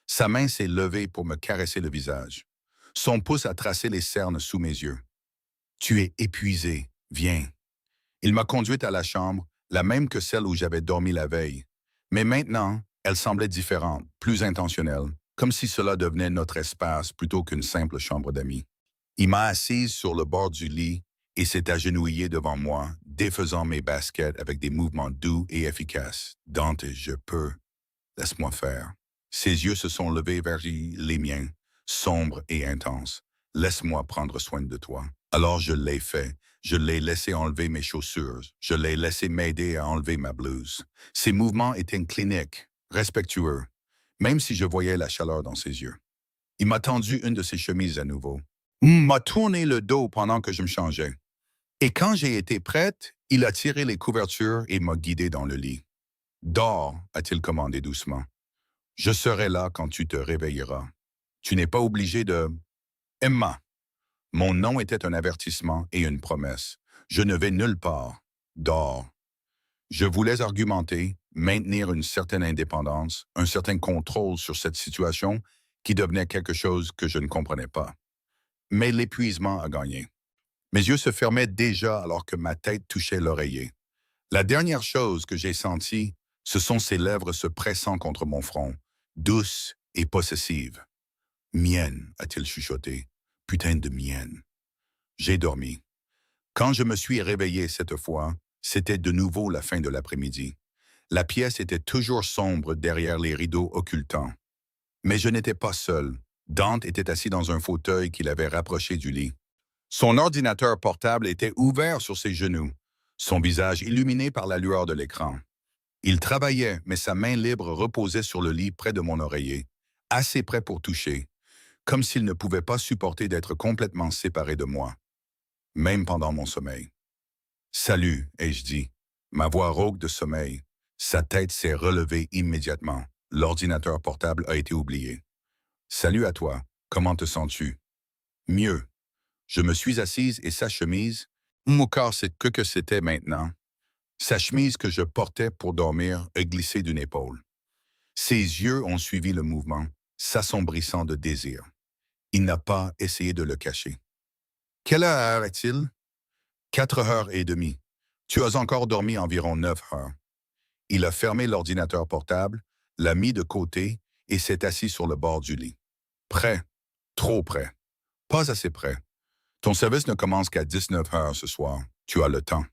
Sa main s'est levée pour me caresser le visage. Son pouce a tracé les cernes sous mes yeux. Tu es épuisé, viens. Il m'a conduite à la chambre, la même que celle où j'avais dormi la veille. Mais maintenant, elle semblait différente, plus intentionnelle, comme si cela devenait notre espace plutôt qu'une simple chambre d'amis. Il m'a assise sur le bord du lit et s'est agenouillé devant moi, défaisant mes baskets avec des mouvements doux et efficaces. Dante, je peux. Laisse-moi faire. Ses yeux se sont levés vers les miens, sombres et intenses. Laisse-moi prendre soin de toi. Alors je l'ai fait. Je l'ai laissé enlever mes chaussures. Je l'ai laissé m'aider à enlever ma blouse. Ses mouvements étaient cliniques, respectueux, même si je voyais la chaleur dans ses yeux. Il m'a tendu une de ses chemises à nouveau. M'a tourné le dos pendant que je me changeais. Et quand j'ai été prête, il a tiré les couvertures et m'a guidé dans le lit. Dors, a-t-il commandé doucement. Je serai là quand tu te réveilleras. Tu n'es pas obligé de... Emma. Mon nom était un avertissement et une promesse. Je ne vais nulle part. Dors. Je voulais argumenter, maintenir une certaine indépendance, un certain contrôle sur cette situation qui devenait quelque chose que je ne comprenais pas. Mais l'épuisement a gagné. Mes yeux se fermaient déjà alors que ma tête touchait l'oreiller. La dernière chose que j'ai sentie, ce sont ses lèvres se pressant contre mon front, douces et possessives. Mienne, a-t-il chuchoté. Putain de mienne. J'ai dormi. Quand je me suis réveillé cette fois, c'était de nouveau la fin de l'après-midi. La pièce était toujours sombre derrière les rideaux occultants. Mais je n'étais pas seul. Dante était assis dans un fauteuil qu'il avait rapproché du lit. Son ordinateur portable était ouvert sur ses genoux, son visage illuminé par la lueur de l'écran. Il travaillait, mais sa main libre reposait sur le lit près de mon oreiller, assez près pour toucher, comme s'il ne pouvait pas supporter d'être complètement séparé de moi, même pendant mon sommeil. « Salut », ai-je dit, ma voix rauque de sommeil. Sa tête s'est relevée immédiatement. L'ordinateur portable a été oublié. « Salut à toi, comment te sens-tu? »« Mieux. » Je me suis assise et sa chemise, mon corps c'est que c'était maintenant. Sa chemise que je portais pour dormir a glissé d'une épaule. Ses yeux ont suivi le mouvement, s'assombrissant de désir. Il n'a pas essayé de le cacher. Quelle heure est-il? 4 heures et demie. Tu as encore dormi environ 9 heures. Il a fermé l'ordinateur portable, l'a mis de côté et s'est assis sur le bord du lit. Prêt. Trop prêt. Pas assez prêt. Ton service ne commence qu'à 19 heures ce soir. Tu as le temps.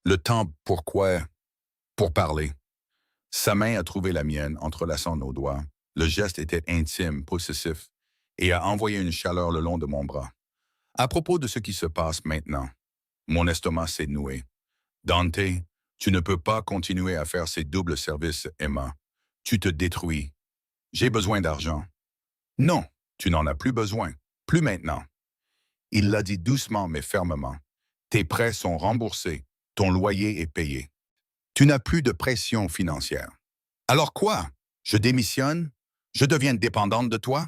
Le temps pourquoi? Pour parler. Sa main a trouvé la mienne, entrelaçant nos doigts. Le geste était intime, possessif, et a envoyé une chaleur le long de mon bras. À propos de ce qui se passe maintenant, mon estomac s'est noué. Dante, tu ne peux pas continuer à faire ces doubles services, Emma. Tu te détruis. J'ai besoin d'argent. Non, tu n'en as plus besoin. Plus maintenant. Il l'a dit doucement mais fermement. Tes prêts sont remboursés. Ton loyer est payé. Tu n'as plus de pression financière. Alors quoi? Je démissionne? Je deviens dépendante de toi?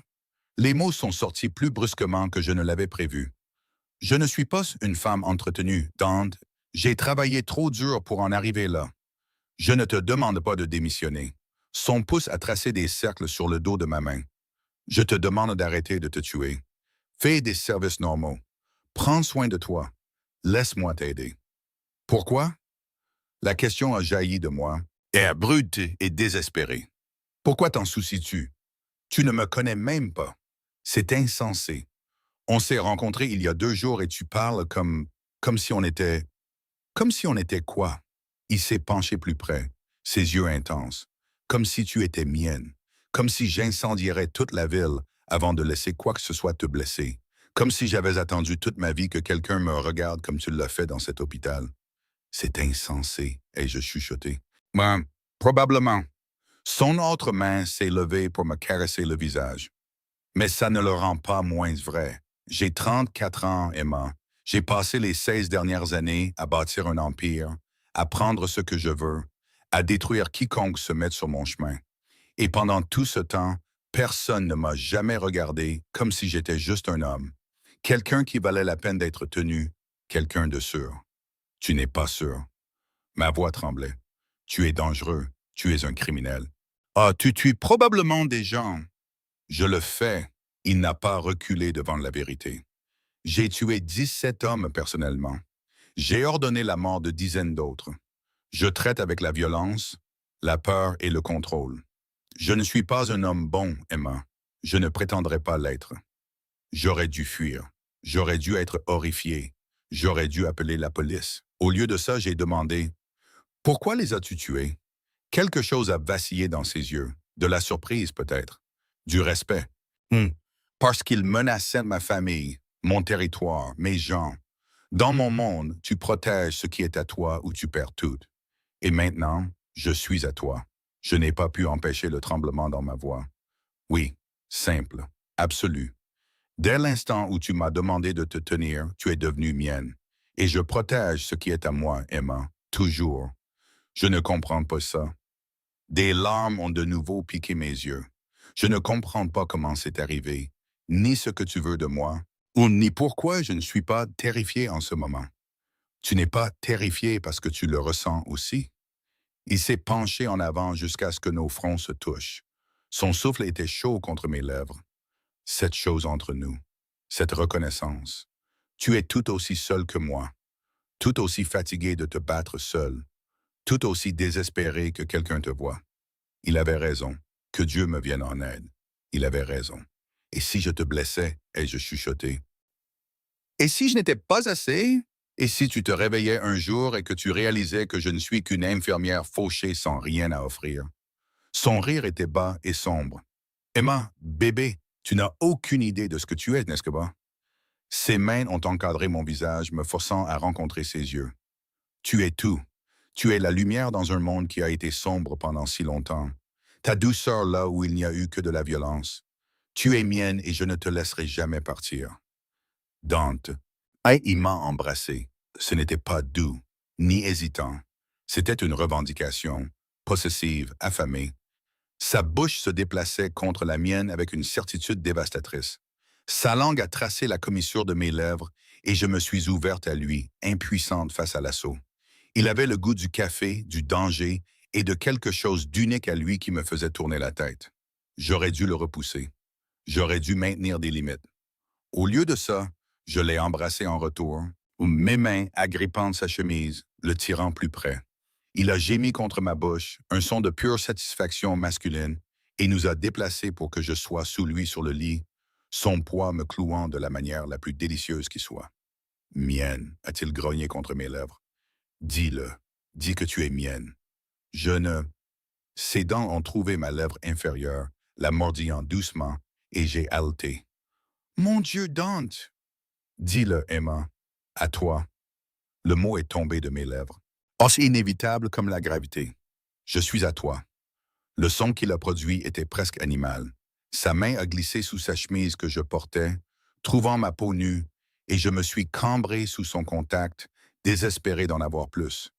Les mots sont sortis plus brusquement que je ne l'avais prévu. Je ne suis pas une femme entretenue, Dante. J'ai travaillé trop dur pour en arriver là. Je ne te demande pas de démissionner. Son pouce a tracé des cercles sur le dos de ma main. Je te demande d'arrêter de te tuer. Fais des services normaux. Prends soin de toi. Laisse-moi t'aider. Pourquoi? La question a jailli de moi, air brute et désespéré. Pourquoi t'en soucies-tu? Tu ne me connais même pas. C'est insensé. On s'est rencontrés il y a 2 jours et tu parles comme si on était... Comme si on était quoi? Il s'est penché plus près, ses yeux intenses. Comme si tu étais mienne. Comme si j'incendierais toute la ville avant de laisser quoi que ce soit te blesser. comme si j'avais attendu toute ma vie que quelqu'un me regarde comme tu l'as fait dans cet hôpital. C'est insensé, ai-je chuchoté. Ben, probablement. Son autre main s'est levée pour me caresser le visage. Mais ça ne le rend pas moins vrai. J'ai 34 ans, Emma. J'ai passé les 16 dernières années à bâtir un empire, à prendre ce que je veux, à détruire quiconque se mette sur mon chemin. Et pendant tout ce temps, personne ne m'a jamais regardé comme si j'étais juste un homme. Quelqu'un qui valait la peine d'être tenu, quelqu'un de sûr. Tu n'es pas sûr. Ma voix tremblait. Tu es dangereux, tu es un criminel. Ah, tu tues probablement des gens. Je le fais. Il n'a pas reculé devant la vérité. J'ai tué 17 hommes personnellement. J'ai ordonné la mort de dizaines d'autres. Je traite avec la violence, la peur et le contrôle. Je ne suis pas un homme bon, Emma. Je ne prétendrai pas l'être. J'aurais dû fuir. J'aurais dû être horrifié. J'aurais dû appeler la police. Au lieu de ça, j'ai demandé « Pourquoi les as-tu tués ?» Quelque chose a vacillé dans ses yeux. De la surprise, peut-être. Du respect. Parce qu'ils menaçaient ma famille, mon territoire, mes gens. Dans mon monde, tu protèges ce qui est à toi ou tu perds tout. Et maintenant, je suis à toi. Je n'ai pas pu empêcher le tremblement dans ma voix. Oui, simple, absolu. Dès l'instant où tu m'as demandé de te tenir, tu es devenue mienne. Et je protège ce qui est à moi, Emma, toujours. Je ne comprends pas ça. Des larmes ont de nouveau piqué mes yeux. Je ne comprends pas comment c'est arrivé, ni ce que tu veux de moi, ou ni pourquoi je ne suis pas terrifié en ce moment. Tu n'es pas terrifié parce que tu le ressens aussi. Il s'est penché en avant jusqu'à ce que nos fronts se touchent. Son souffle était chaud contre mes lèvres. Cette chose entre nous, cette reconnaissance. Tu es tout aussi seul que moi, tout aussi fatigué de te battre seul, tout aussi désespéré que quelqu'un te voit. Il avait raison, que Dieu me vienne en aide. Il avait raison. Et si je te blessais, ai-je chuchoté. Et si je n'étais pas assez? Et si tu te réveillais un jour et que tu réalisais que je ne suis qu'une infirmière fauchée sans rien à offrir? Son rire était bas et sombre. Emma, bébé, tu n'as aucune idée de ce que tu es, n'est-ce pas? Ses mains ont encadré mon visage, me forçant à rencontrer ses yeux. Tu es tout. Tu es la lumière dans un monde qui a été sombre pendant si longtemps. Ta douceur là où il n'y a eu que de la violence. Tu es mienne et je ne te laisserai jamais partir. Dante, il m'a embrassé. Ce n'était pas doux, ni hésitant. C'était une revendication, possessive, affamée. Sa bouche se déplaçait contre la mienne avec une certitude dévastatrice. Sa langue a tracé la commissure de mes lèvres et je me suis ouverte à lui, impuissante face à l'assaut. Il avait le goût du café, du danger et de quelque chose d'unique à lui qui me faisait tourner la tête. J'aurais dû le repousser. J'aurais dû maintenir des limites. Au lieu de ça, je l'ai embrassé en retour, mes mains agrippant sa chemise, le tirant plus près. Il a gémi contre ma bouche, un son de pure satisfaction masculine, et nous a déplacés pour que je sois sous lui sur le lit, son poids me clouant de la manière la plus délicieuse qui soit. « Mienne », a-t-il grogné contre mes lèvres. « Dis-le, dis que tu es mienne. » Je ne... Ses dents ont trouvé ma lèvre inférieure, la mordillant doucement, et j'ai haleté. « Mon Dieu, Dante !»« Dis-le, Emma. À toi. » Le mot est tombé de mes lèvres. Aussi inévitable comme la gravité. Je suis à toi. Le son qu'il a produit était presque animal. Sa main a glissé sous sa chemise que je portais, trouvant ma peau nue, et je me suis cambré sous son contact, désespéré d'en avoir plus.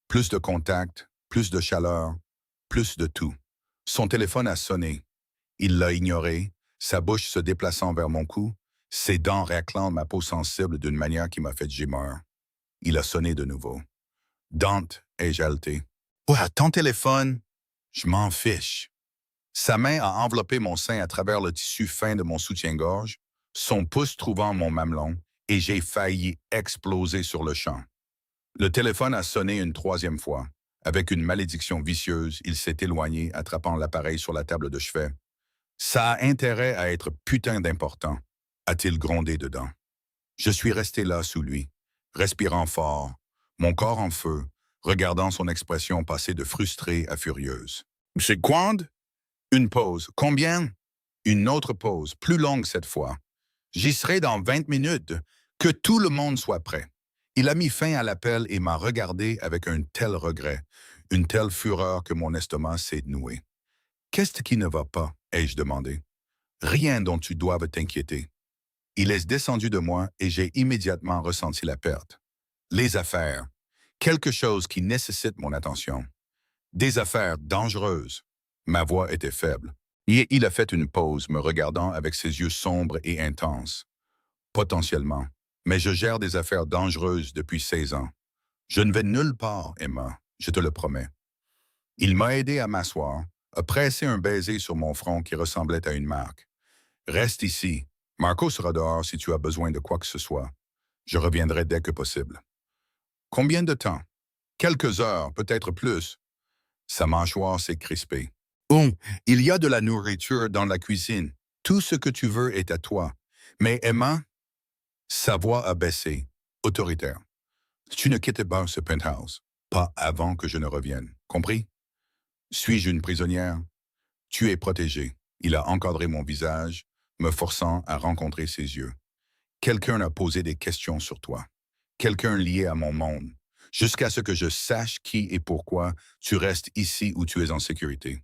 Plus de contact, plus de chaleur, plus de tout. Son téléphone a sonné. Il l'a ignoré, sa bouche se déplaçant vers mon cou, ses dents raclant ma peau sensible d'une manière qui m'a fait gémir. Il a sonné de nouveau. « Dante », ai-je haleté. « Ouais, ton téléphone. » « Je m'en fiche. » Sa main a enveloppé mon sein à travers le tissu fin de mon soutien-gorge, son pouce trouvant mon mamelon, et j'ai failli exploser sur le champ. Le téléphone a sonné une troisième fois. Avec une malédiction vicieuse, il s'est éloigné, attrapant l'appareil sur la table de chevet. « Ça a intérêt à être putain d'important », a-t-il grondé dedans. Je suis resté là sous lui, respirant fort, mon corps en feu, regardant son expression passer de frustrée à furieuse. « Monsieur Quand? » Une pause. « Combien? » Une autre pause, plus longue cette fois. J'y serai dans 20 minutes. Que tout le monde soit prêt. Il a mis fin à l'appel et m'a regardé avec un tel regret, une telle fureur que mon estomac s'est noué. Qu'est-ce qui ne va pas? Ai-je demandé. Rien dont tu doives t'inquiéter. Il est descendu de moi et j'ai immédiatement ressenti la perte. Les affaires. Quelque chose qui nécessite mon attention. Des affaires dangereuses. Ma voix était faible. Et il a fait une pause, me regardant avec ses yeux sombres et intenses. Potentiellement. Mais je gère des affaires dangereuses depuis 16 ans. Je ne vais nulle part, Emma, je te le promets. Il m'a aidé à m'asseoir, a pressé un baiser sur mon front qui ressemblait à une marque. Reste ici. Marco sera dehors si tu as besoin de quoi que ce soit. Je reviendrai dès que possible. Combien de temps? Quelques heures, peut-être plus. Sa mâchoire s'est crispée. Oh, il y a de la nourriture dans la cuisine. Tout ce que tu veux est à toi. Mais Emma, sa voix a baissé, autoritaire. Tu ne quittes pas ce penthouse, pas avant que je ne revienne. Compris? Suis-je une prisonnière? Tu es protégée. Il a encadré mon visage, me forçant à rencontrer ses yeux. Quelqu'un a posé des questions sur toi. Quelqu'un lié à mon monde. Jusqu'à ce que je sache qui et pourquoi tu restes ici où tu es en sécurité.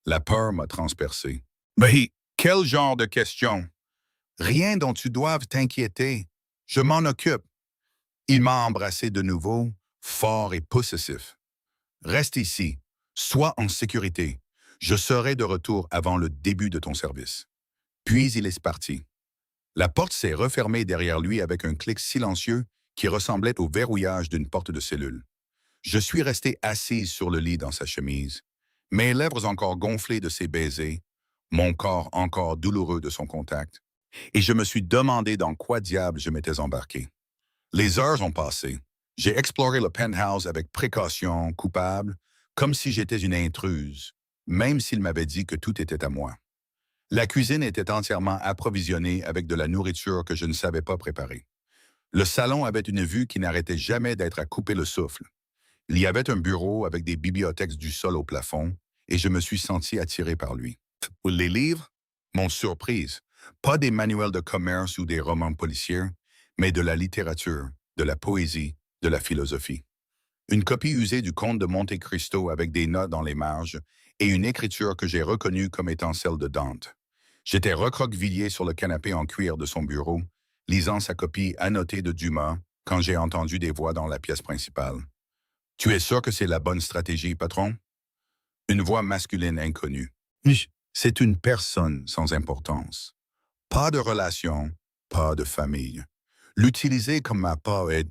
La peur m'a transpercé. Mais quel genre de questions? Rien dont tu doives t'inquiéter. Je m'en occupe. Il m'a embrassé de nouveau, fort et possessif. Reste ici. Sois en sécurité. Je serai de retour avant le début de ton service. Puis il est parti. La porte s'est refermée derrière lui avec un clic silencieux qui ressemblait au verrouillage d'une porte de cellule. Je suis resté assise sur le lit dans sa chemise, mes lèvres encore gonflées de ses baisers, mon corps encore douloureux de son contact, et je me suis demandé dans quoi diable je m'étais embarqué. Les heures ont passé. J'ai exploré le penthouse avec précaution, coupable, comme si j'étais une intruse, même s'il m'avait dit que tout était à moi. La cuisine était entièrement approvisionnée avec de la nourriture que je ne savais pas préparer. Le salon avait une vue qui n'arrêtait jamais d'être à couper le souffle. Il y avait un bureau avec des bibliothèques du sol au plafond, et je me suis senti attiré par lui. Les livres? Mon surprise. Pas des manuels de commerce ou des romans policiers, mais de la littérature, de la poésie, de la philosophie. Une copie usée du Comte de Monte Cristo avec des notes dans les marges et une écriture que j'ai reconnue comme étant celle de Dante. J'étais recroquevillé sur le canapé en cuir de son bureau, lisant sa copie annotée de Dumas quand j'ai entendu des voix dans la pièce principale. « Tu es sûr que c'est la bonne stratégie, patron? » Une voix masculine inconnue. « C'est une personne sans importance. Pas de relation, pas de famille. L'utiliser comme appât est...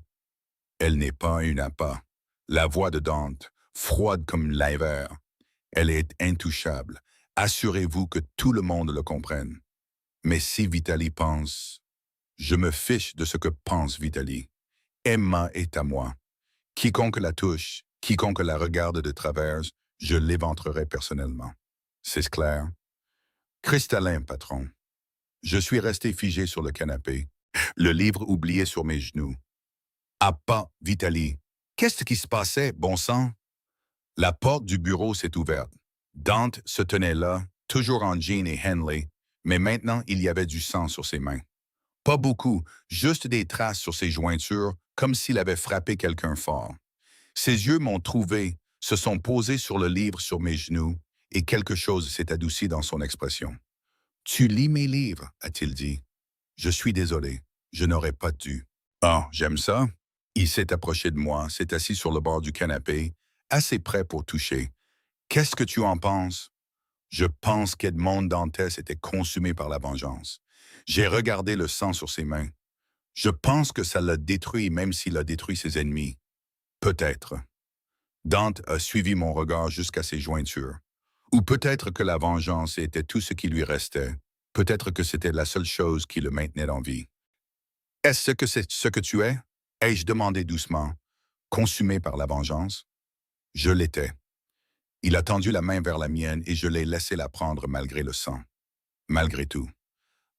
Elle n'est pas une appât. La voix de Dante, froide comme l'hiver. Elle est intouchable. Assurez-vous que tout le monde le comprenne. Mais si Vitaly pense... Je me fiche de ce que pense Vitaly. Emma est à moi. Quiconque la touche, quiconque la regarde de travers, je l'éventrerai personnellement. C'est clair? Cristallin, patron. Je suis resté figé sur le canapé, le livre oublié sur mes genoux. Ah pas, Vitaly. Qu'est-ce qui se passait, bon sang? La porte du bureau s'est ouverte. Dante se tenait là, toujours en jean et Henley, mais maintenant il y avait du sang sur ses mains. Pas beaucoup, juste des traces sur ses jointures, comme s'il avait frappé quelqu'un fort. Ses yeux m'ont trouvé, se sont posés sur le livre sur mes genoux, et quelque chose s'est adouci dans son expression. « Tu lis mes livres, a-t-il dit. Je suis désolé, je n'aurais pas dû. Ah, j'aime ça. Il s'est approché de moi, s'est assis sur le bord du canapé, assez près pour toucher. Qu'est-ce que tu en penses? Je pense qu'Edmond Dantès était consumé par la vengeance. J'ai regardé le sang sur ses mains. Je pense que ça l'a détruit même s'il a détruit ses ennemis. Peut-être. Dante a suivi mon regard jusqu'à ses jointures. Ou peut-être que la vengeance était tout ce qui lui restait. Peut-être que c'était la seule chose qui le maintenait en vie. Est-ce que c'est ce que tu es? Ai-je demandé doucement. Consumé par la vengeance? Je l'étais. Il a tendu la main vers la mienne et je l'ai laissé la prendre malgré le sang. Malgré tout.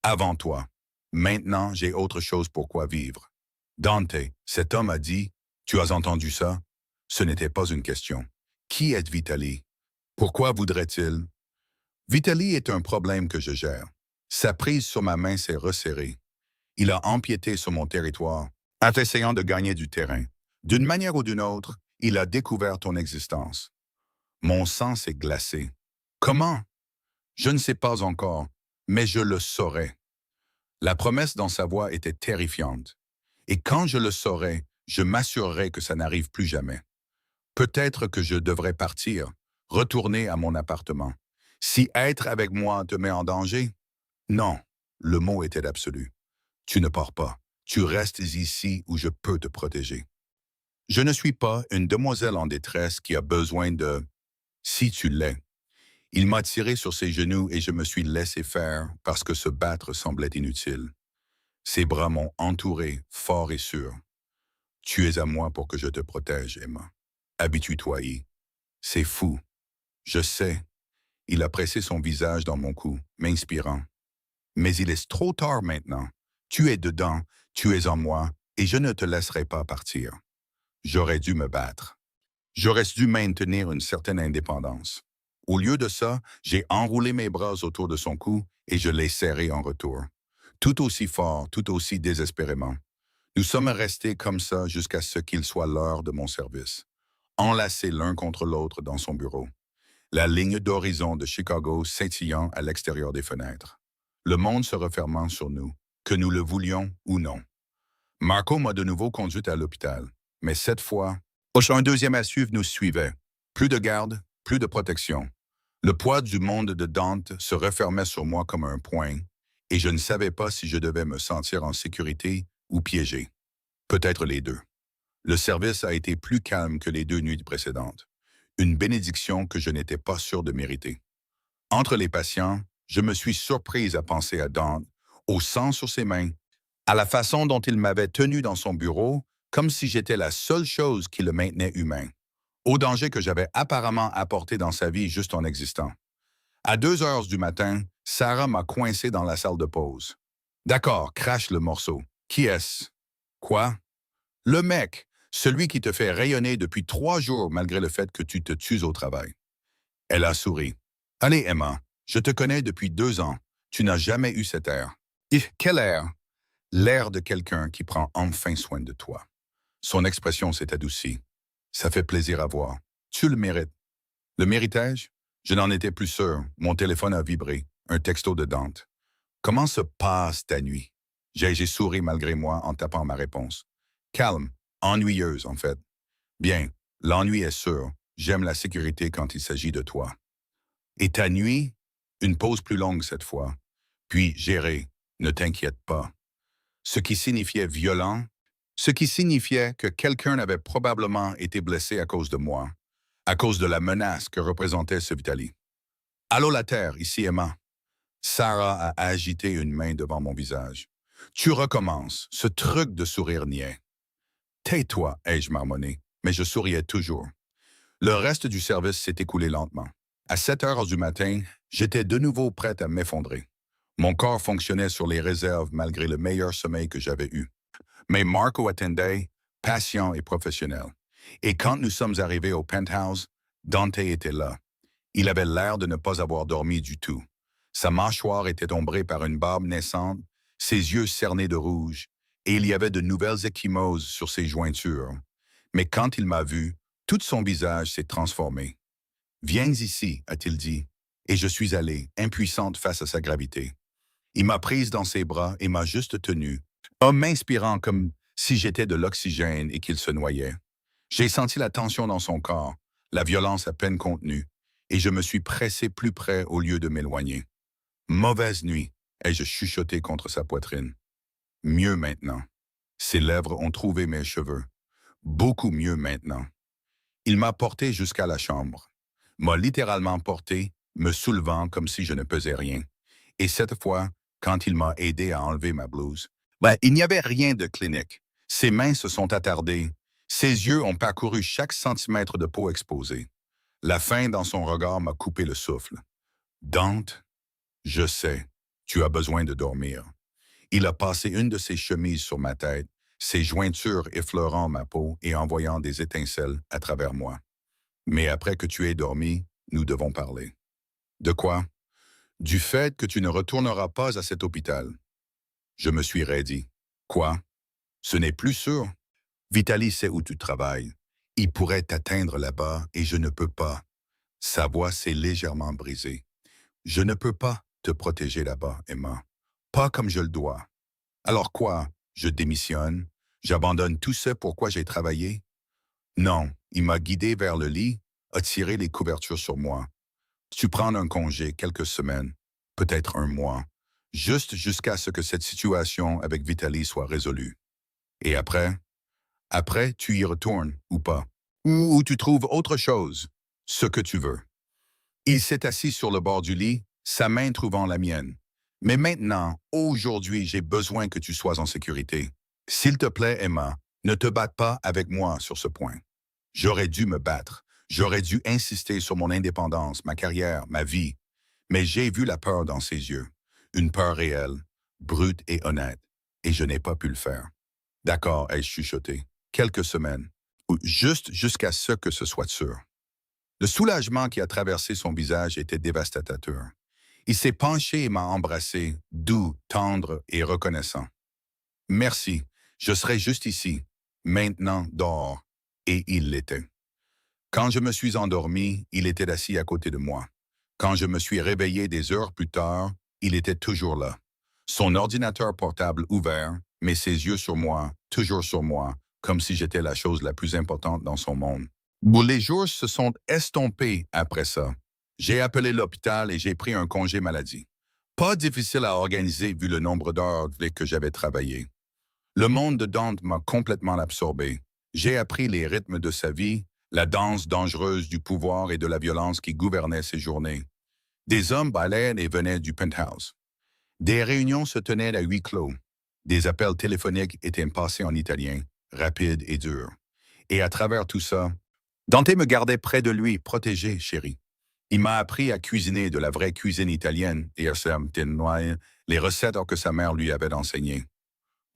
Avant toi. Maintenant, j'ai autre chose pour quoi vivre. Dante, cet homme a dit, tu as entendu ça? Ce n'était pas une question. Qui est Vitaly? Pourquoi voudrait-il? Vitaly est un problème que je gère. Sa prise sur ma main s'est resserrée. Il a empiété sur mon territoire, en essayant de gagner du terrain. D'une manière ou d'une autre, il a découvert ton existence. Mon sang s'est glacé. Comment? Je ne sais pas encore, mais je le saurai. La promesse dans sa voix était terrifiante. Et quand je le saurai, je m'assurerai que ça n'arrive plus jamais. Peut-être que je devrais partir, retourner à mon appartement. Si être avec moi te met en danger? Non, le mot était absolu. Tu ne pars pas. Tu restes ici où je peux te protéger. Je ne suis pas une demoiselle en détresse qui a besoin de... Si tu l'es. Il m'a tiré sur ses genoux et je me suis laissé faire parce que se battre semblait inutile. Ses bras m'ont entouré, fort et sûr. Tu es à moi pour que je te protège, Emma. Habitue-toi y. C'est fou. Je sais. Il a pressé son visage dans mon cou, m'inspirant. Mais il est trop tard maintenant. Tu es dedans, tu es en moi, et je ne te laisserai pas partir. J'aurais dû me battre. J'aurais dû maintenir une certaine indépendance. Au lieu de ça, j'ai enroulé mes bras autour de son cou et je l'ai serré en retour. Tout aussi fort, tout aussi désespérément. Nous sommes restés comme ça jusqu'à ce qu'il soit l'heure de mon service, enlacés l'un contre l'autre dans son bureau. La ligne d'horizon de Chicago scintillant à l'extérieur des fenêtres. Le monde se refermant sur nous, que nous le voulions ou non. Marco m'a de nouveau conduite à l'hôpital, mais cette fois, un deuxième à suivre nous suivait. Plus de garde, plus de protection. Le poids du monde de Dante se refermait sur moi comme un poing, et je ne savais pas si je devais me sentir en sécurité ou piégé. Peut-être les deux. Le service a été plus calme que les 2 nuits précédentes. Une bénédiction que je n'étais pas sûr de mériter. Entre les patients, je me suis surprise à penser à Dante, au sang sur ses mains, à la façon dont il m'avait tenu dans son bureau, comme si j'étais la seule chose qui le maintenait humain, au danger que j'avais apparemment apporté dans sa vie juste en existant. À 2 heures du matin, Sarah m'a coincé dans la salle de pause. D'accord, crache le morceau. Qui est-ce? Quoi? Le mec, celui qui te fait rayonner depuis 3 jours malgré le fait que tu te tues au travail. Elle a souri. Allez, Emma, je te connais depuis 2 ans. Tu n'as jamais eu cet air. Et quel air? L'air de quelqu'un qui prend enfin soin de toi. Son expression s'est adoucie. Ça fait plaisir à voir. Tu le mérites. Le méritais-je? Je n'en étais plus sûr. Mon téléphone a vibré. Un texto de Dante. Comment se passe ta nuit? J'ai souri malgré moi en tapant ma réponse. Calme, ennuyeuse en fait. Bien, l'ennui est sûr. J'aime la sécurité quand il s'agit de toi. Et ta nuit? Une pause plus longue cette fois. Puis gérée, ne t'inquiète pas. Ce qui signifiait violent, ce qui signifiait que quelqu'un avait probablement été blessé à cause de moi, à cause de la menace que représentait ce Vitali. Allô la terre, ici Emma. Sarah a agité une main devant mon visage. Tu recommences, ce truc de sourire niais. Tais-toi, ai-je marmonné, mais je souriais toujours. Le reste du service s'est écoulé lentement. À 7 heures du matin, j'étais de nouveau prête à m'effondrer. Mon corps fonctionnait sur les réserves malgré le meilleur sommeil que j'avais eu. Mais Marco attendait, patient et professionnel. Et quand nous sommes arrivés au penthouse, Dante était là. Il avait l'air de ne pas avoir dormi du tout. Sa mâchoire était ombrée par une barbe naissante, ses yeux cernés de rouge, et il y avait de nouvelles ecchymoses sur ses jointures. Mais quand il m'a vu, tout son visage s'est transformé. « Viens ici », a-t-il dit, et je suis allée, impuissante face à sa gravité. Il m'a prise dans ses bras et m'a juste tenue, en m'inspirant comme si j'étais de l'oxygène et qu'il se noyait. J'ai senti la tension dans son corps, la violence à peine contenue, et je me suis pressé plus près au lieu de m'éloigner. Mauvaise nuit, ai-je chuchoté contre sa poitrine. Mieux maintenant. Ses lèvres ont trouvé mes cheveux. Beaucoup mieux maintenant. Il m'a porté jusqu'à la chambre. M'a littéralement porté, me soulevant comme si je ne pesais rien. Et cette fois, quand il m'a aidé à enlever ma blouse, il n'y avait rien de clinique. Ses mains se sont attardées. Ses yeux ont parcouru chaque centimètre de peau exposée. La faim dans son regard m'a coupé le souffle. Dante, je sais, tu as besoin de dormir. Il a passé une de ses chemises sur ma tête, ses jointures effleurant ma peau et envoyant des étincelles à travers moi. Mais après que tu aies dormi, nous devons parler. De quoi? Du fait que tu ne retourneras pas à cet hôpital. Je me suis raidi. Quoi? Ce n'est plus sûr. Vitaly sait où tu travailles. Il pourrait t'atteindre là-bas et je ne peux pas. Sa voix s'est légèrement brisée. Je ne peux pas te protéger là-bas, Emma. Pas comme je le dois. Alors quoi? Je démissionne? J'abandonne tout ce pourquoi j'ai travaillé? Non, il m'a guidé vers le lit, a tiré les couvertures sur moi. Tu prends un congé quelques semaines, peut-être un mois, juste jusqu'à ce que cette situation avec Vitaly soit résolue. Et après, tu y retournes ou pas. Ou tu trouves autre chose, ce que tu veux. Il s'est assis sur le bord du lit, sa main trouvant la mienne. Mais maintenant, aujourd'hui, j'ai besoin que tu sois en sécurité. S'il te plaît, Emma, ne te batte pas avec moi sur ce point. J'aurais dû me battre. J'aurais dû insister sur mon indépendance, ma carrière, ma vie. Mais j'ai vu la peur dans ses yeux. Une peur réelle, brute et honnête. Et je n'ai pas pu le faire. D'accord, ai-je chuchoté. Quelques semaines. Ou juste jusqu'à ce que ce soit sûr. Le soulagement qui a traversé son visage était dévastateur. Il s'est penché et m'a embrassé, doux, tendre et reconnaissant. Merci, je serai juste ici, maintenant dehors. Et il l'était. Quand je me suis endormi, il était assis à côté de moi. Quand je me suis réveillé des heures plus tard, il était toujours là. Son ordinateur portable ouvert, mais ses yeux sur moi, toujours sur moi, comme si j'étais la chose la plus importante dans son monde. Bon, les jours se sont estompés après ça. J'ai appelé l'hôpital et j'ai pris un congé maladie. Pas difficile à organiser vu le nombre d'heures que j'avais travaillé. Le monde de Dante m'a complètement absorbé. J'ai appris les rythmes de sa vie, la danse dangereuse du pouvoir et de la violence qui gouvernait ses journées. Des hommes balaient et venaient du penthouse. Des réunions se tenaient à huis clos. Des appels téléphoniques étaient passés en italien, rapides et durs. Et à travers tout ça, Dante me gardait près de lui, protégé, chérie. Il m'a appris à cuisiner de la vraie cuisine italienne et à les recettes que sa mère lui avait enseignées.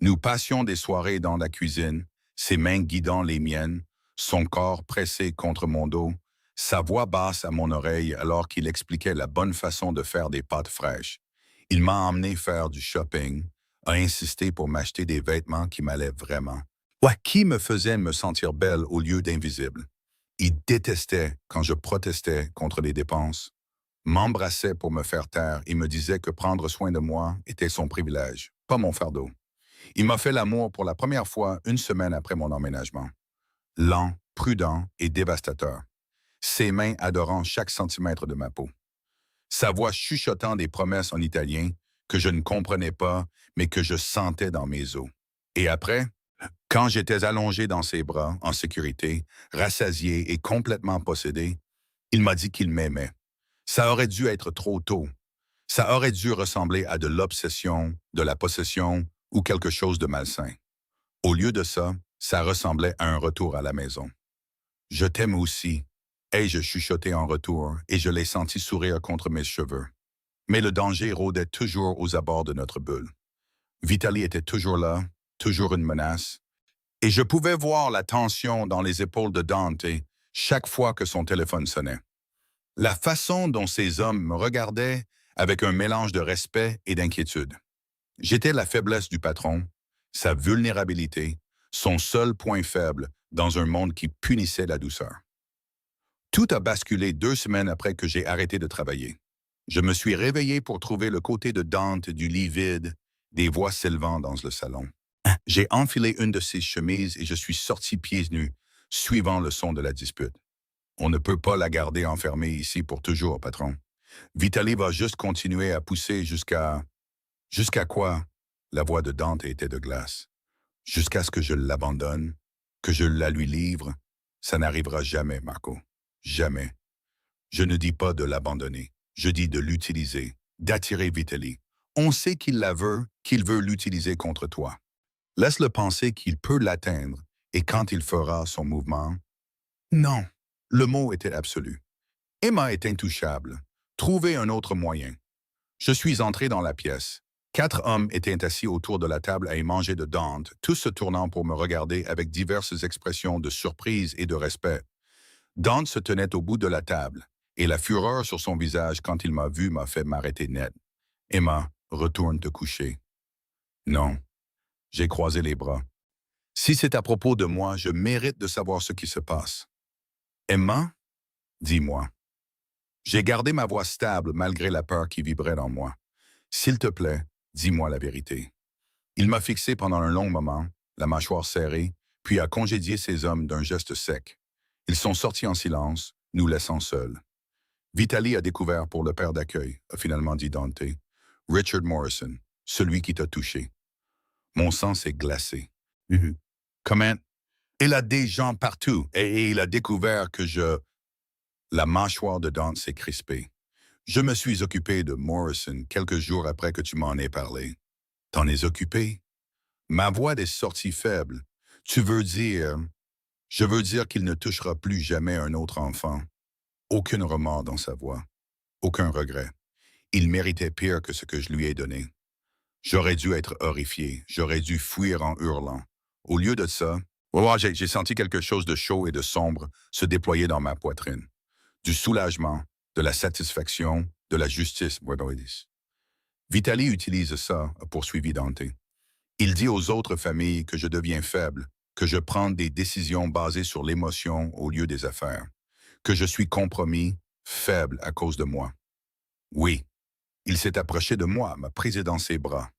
Nous passions des soirées dans la cuisine, ses mains guidant les miennes, son corps pressé contre mon dos, sa voix basse à mon oreille alors qu'il expliquait la bonne façon de faire des pâtes fraîches. Il m'a emmené faire du shopping, a insisté pour m'acheter des vêtements qui m'allaient vraiment. Ouais, qui me faisait me sentir belle au lieu d'invisible. Il détestait quand je protestais contre les dépenses, m'embrassait pour me faire taire et me disait que prendre soin de moi était son privilège, pas mon fardeau. Il m'a fait l'amour pour la première fois une semaine après mon emménagement. Lent, prudent et dévastateur. Ses mains adorant chaque centimètre de ma peau. Sa voix chuchotant des promesses en italien que je ne comprenais pas, mais que je sentais dans mes os. Et après, quand j'étais allongé dans ses bras, en sécurité, rassasié et complètement possédé, il m'a dit qu'il m'aimait. Ça aurait dû être trop tôt. Ça aurait dû ressembler à de l'obsession, de la possession ou quelque chose de malsain. Au lieu de ça, ça ressemblait à un retour à la maison. Je t'aime aussi, ai-je chuchoté en retour, et je l'ai senti sourire contre mes cheveux. Mais le danger rôdait toujours aux abords de notre bulle. Vitaly était toujours là, toujours une menace, et je pouvais voir la tension dans les épaules de Dante chaque fois que son téléphone sonnait. La façon dont ces hommes me regardaient avec un mélange de respect et d'inquiétude. J'étais la faiblesse du patron, sa vulnérabilité, son seul point faible dans un monde qui punissait la douceur. Tout a basculé 2 semaines après que j'ai arrêté de travailler. Je me suis réveillé pour trouver le côté de Dante du lit vide, des voix s'élevant dans le salon. J'ai enfilé une de ses chemises et je suis sorti pieds nus, suivant le son de la dispute. On ne peut pas la garder enfermée ici pour toujours, patron. Vitaly va juste continuer à pousser jusqu'à... Jusqu'à quoi? La voix de Dante était de glace. Jusqu'à ce que je l'abandonne, que je la lui livre, ça n'arrivera jamais, Marco. Jamais. Je ne dis pas de l'abandonner. Je dis de l'utiliser, d'attirer Vitaly. On sait qu'il veut l'utiliser contre toi. Laisse-le penser qu'il peut l'atteindre, et quand il fera son mouvement... Non, le mot était absolu. Emma est intouchable. Trouvez un autre moyen. Je suis entré dans la pièce. 4 hommes étaient assis autour de la table à y manger de Dante, tous se tournant pour me regarder avec diverses expressions de surprise et de respect. Dante se tenait au bout de la table, et la fureur sur son visage quand il m'a vu m'a fait m'arrêter net. Emma, retourne te coucher. Non, j'ai croisé les bras. Si c'est à propos de moi, je mérite de savoir ce qui se passe. Emma, dis-moi. J'ai gardé ma voix stable malgré la peur qui vibrait dans moi. S'il te plaît, dis-moi la vérité. Il m'a fixé pendant un long moment, la mâchoire serrée, puis a congédié ses hommes d'un geste sec. Ils sont sortis en silence, nous laissant seuls. Vitaly a découvert pour le père d'accueil, a finalement dit Dante. Richard Morrison, celui qui t'a touché. Mon sang s'est glacé. Comment? Il a des gens partout et il a découvert que je... La mâchoire de Dante s'est crispée. Je me suis occupé de Morrison quelques jours après que tu m'en aies parlé. T'en es occupé? Ma voix est sortie faible. Tu veux dire... Je veux dire qu'il ne touchera plus jamais un autre enfant. Aucun remords dans sa voix. Aucun regret. Il méritait pire que ce que je lui ai donné. J'aurais dû être horrifié. J'aurais dû fuir en hurlant. Au lieu de ça, voilà, j'ai senti quelque chose de chaud et de sombre se déployer dans ma poitrine. Du soulagement, de la satisfaction, de la justice. Vitaly utilise ça, a poursuivi Dante. Il dit aux autres familles que je deviens faible, que je prends des décisions basées sur l'émotion au lieu des affaires, que je suis compromis, faible à cause de moi. Oui, il s'est approché de moi, m'a pris dans ses bras.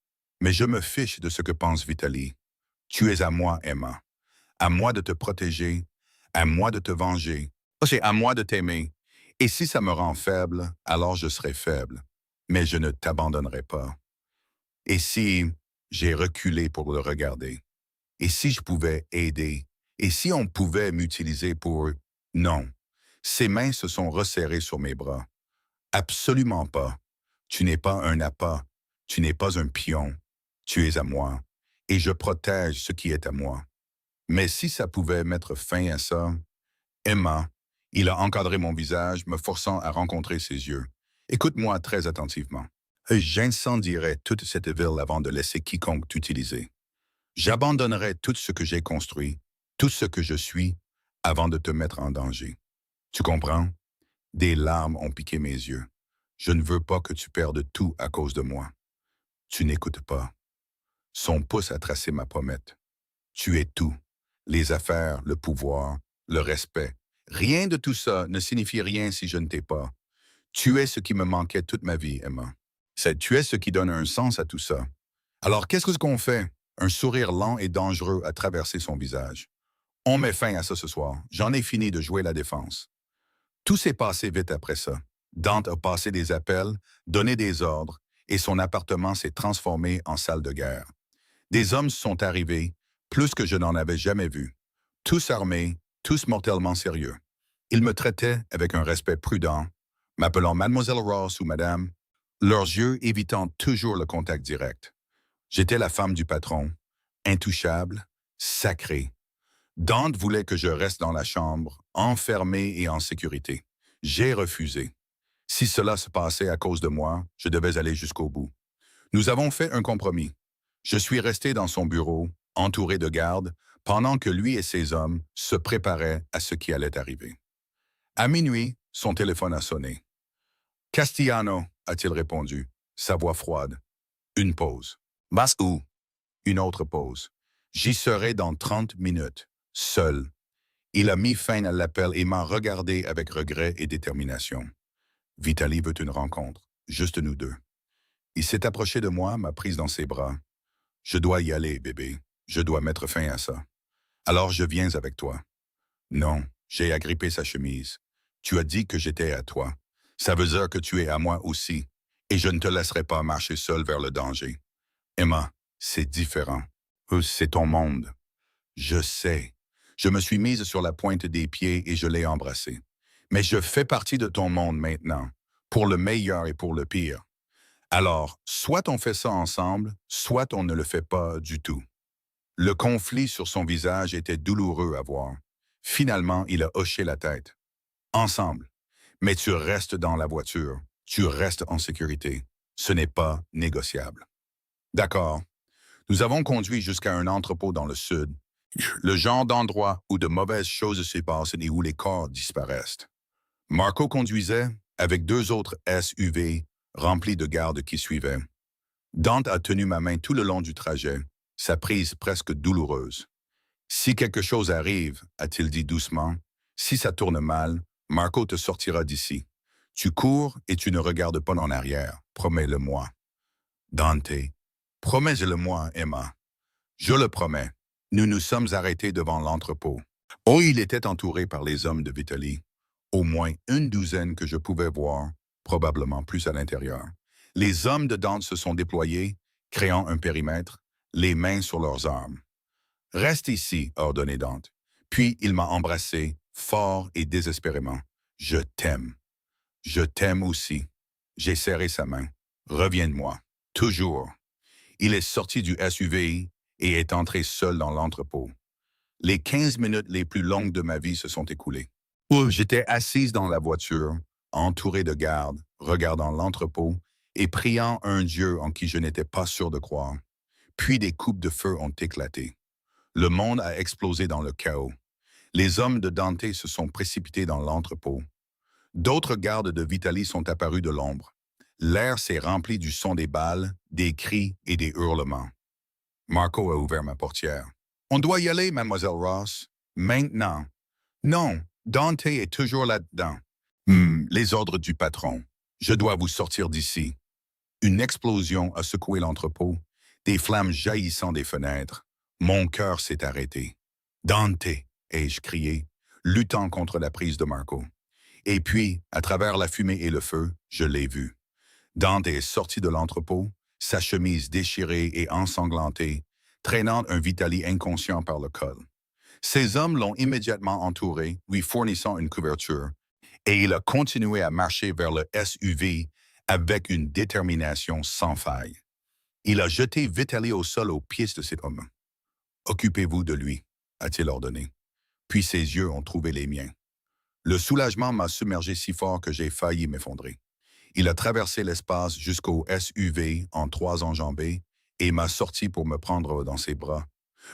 Mais je me fiche de ce que pense Vitaly. Tu es à moi, Emma. À moi de te protéger, à moi de te venger. C'est à moi de t'aimer. Et si ça me rend faible, alors je serai faible. Mais je ne t'abandonnerai pas. Et si j'ai reculé pour le regarder? Et si je pouvais aider? Et si on pouvait m'utiliser pour... Non. Ses mains se sont resserrées sur mes bras. Absolument pas. Tu n'es pas un appât. Tu n'es pas un pion. Tu es à moi. Et je protège ce qui est à moi. Mais si ça pouvait mettre fin à ça... Emma, il a encadré mon visage, me forçant à rencontrer ses yeux. Écoute-moi très attentivement. J'incendierais toute cette ville avant de laisser quiconque t'utiliser. J'abandonnerai tout ce que j'ai construit, tout ce que je suis, avant de te mettre en danger. Tu comprends? Des larmes ont piqué mes yeux. Je ne veux pas que tu perdes tout à cause de moi. Tu n'écoutes pas. Son pouce a tracé ma pommette. Tu es tout. Les affaires, le pouvoir, le respect. Rien de tout ça ne signifie rien si je ne t'ai pas. Tu es ce qui me manquait toute ma vie, Emma. Tu es ce qui donne un sens à tout ça. Alors, qu'est-ce qu'on fait? Un sourire lent et dangereux a traversé son visage. On met fin à ça ce soir. J'en ai fini de jouer la défense. Tout s'est passé vite après ça. Dante a passé des appels, donné des ordres, et son appartement s'est transformé en salle de guerre. Des hommes sont arrivés, plus que je n'en avais jamais vu. Tous armés, tous mortellement sérieux. Ils me traitaient avec un respect prudent, m'appelant Mademoiselle Ross ou Madame, leurs yeux évitant toujours le contact direct. J'étais la femme du patron, intouchable, sacrée. Dante voulait que je reste dans la chambre, enfermé et en sécurité. J'ai refusé. Si cela se passait à cause de moi, je devais aller jusqu'au bout. Nous avons fait un compromis. Je suis resté dans son bureau, entouré de gardes, pendant que lui et ses hommes se préparaient à ce qui allait arriver. À minuit, son téléphone a sonné. Castellano, a-t-il répondu, sa voix froide. Une pause. Basse où? Une autre pause. J'y serai dans 30 minutes, seul. Il a mis fin à l'appel et m'a regardé avec regret et détermination. Vitaly veut une rencontre, juste nous deux. Il s'est approché de moi, m'a prise dans ses bras. Je dois y aller, bébé. Je dois mettre fin à ça. Alors je viens avec toi. Non, j'ai agrippé sa chemise. Tu as dit que j'étais à toi. Ça veut dire que tu es à moi aussi. Et je ne te laisserai pas marcher seul vers le danger. Emma, c'est différent. C'est ton monde. Je sais. Je me suis mise sur la pointe des pieds et je l'ai embrassé. Mais je fais partie de ton monde maintenant, pour le meilleur et pour le pire. Alors, soit on fait ça ensemble, soit on ne le fait pas du tout. Le conflit sur son visage était douloureux à voir. Finalement, il a hoché la tête. Ensemble. Mais tu restes dans la voiture. Tu restes en sécurité. Ce n'est pas négociable. D'accord. Nous avons conduit jusqu'à un entrepôt dans le sud, le genre d'endroit où de mauvaises choses se passent et où les corps disparaissent. Marco conduisait avec deux autres SUV remplis de gardes qui suivaient. Dante a tenu ma main tout le long du trajet, sa prise presque douloureuse. Si quelque chose arrive, a-t-il dit doucement, si ça tourne mal, Marco te sortira d'ici. Tu cours et tu ne regardes pas en arrière. Promets-le-moi. Dante, promets-le-moi, Emma. Je le promets. Nous nous sommes arrêtés devant l'entrepôt. Oh, il était entouré par les hommes de Vitaly. Au moins une douzaine que je pouvais voir, probablement plus à l'intérieur. Les hommes de Dante se sont déployés, créant un périmètre, les mains sur leurs armes. Reste ici, a ordonné Dante. Puis il m'a embrassé, fort et désespérément. Je t'aime. Je t'aime aussi. J'ai serré sa main. Reviens-de-moi. Toujours. Il est sorti du SUV et est entré seul dans l'entrepôt. Les 15 minutes les plus longues de ma vie se sont écoulées. J'étais assise dans la voiture, entourée de gardes, regardant l'entrepôt et priant un Dieu en qui je n'étais pas sûr de croire. Puis des coupes de feu ont éclaté. Le monde a explosé dans le chaos. Les hommes de Dante se sont précipités dans l'entrepôt. D'autres gardes de Vitaly sont apparus de l'ombre. L'air s'est rempli du son des balles, des cris et des hurlements. Marco a ouvert ma portière. « On doit y aller, mademoiselle Ross. Maintenant. »« Non, Dante est toujours là-dedans. Les ordres du patron. Je dois vous sortir d'ici. » Une explosion a secoué l'entrepôt, des flammes jaillissant des fenêtres. Mon cœur s'est arrêté. « Dante !» ai-je crié, luttant contre la prise de Marco. Et puis, à travers la fumée et le feu, je l'ai vu. Dante est sorti de l'entrepôt, sa chemise déchirée et ensanglantée, traînant un Vitaly inconscient par le col. Ses hommes l'ont immédiatement entouré, lui fournissant une couverture, et il a continué à marcher vers le SUV avec une détermination sans faille. Il a jeté Vitaly au sol aux pieds de cet homme. « Occupez-vous de lui », a-t-il ordonné. Puis ses yeux ont trouvé les miens. Le soulagement m'a submergé si fort que j'ai failli m'effondrer. Il a traversé l'espace jusqu'au SUV en 3 enjambées et m'a sorti pour me prendre dans ses bras,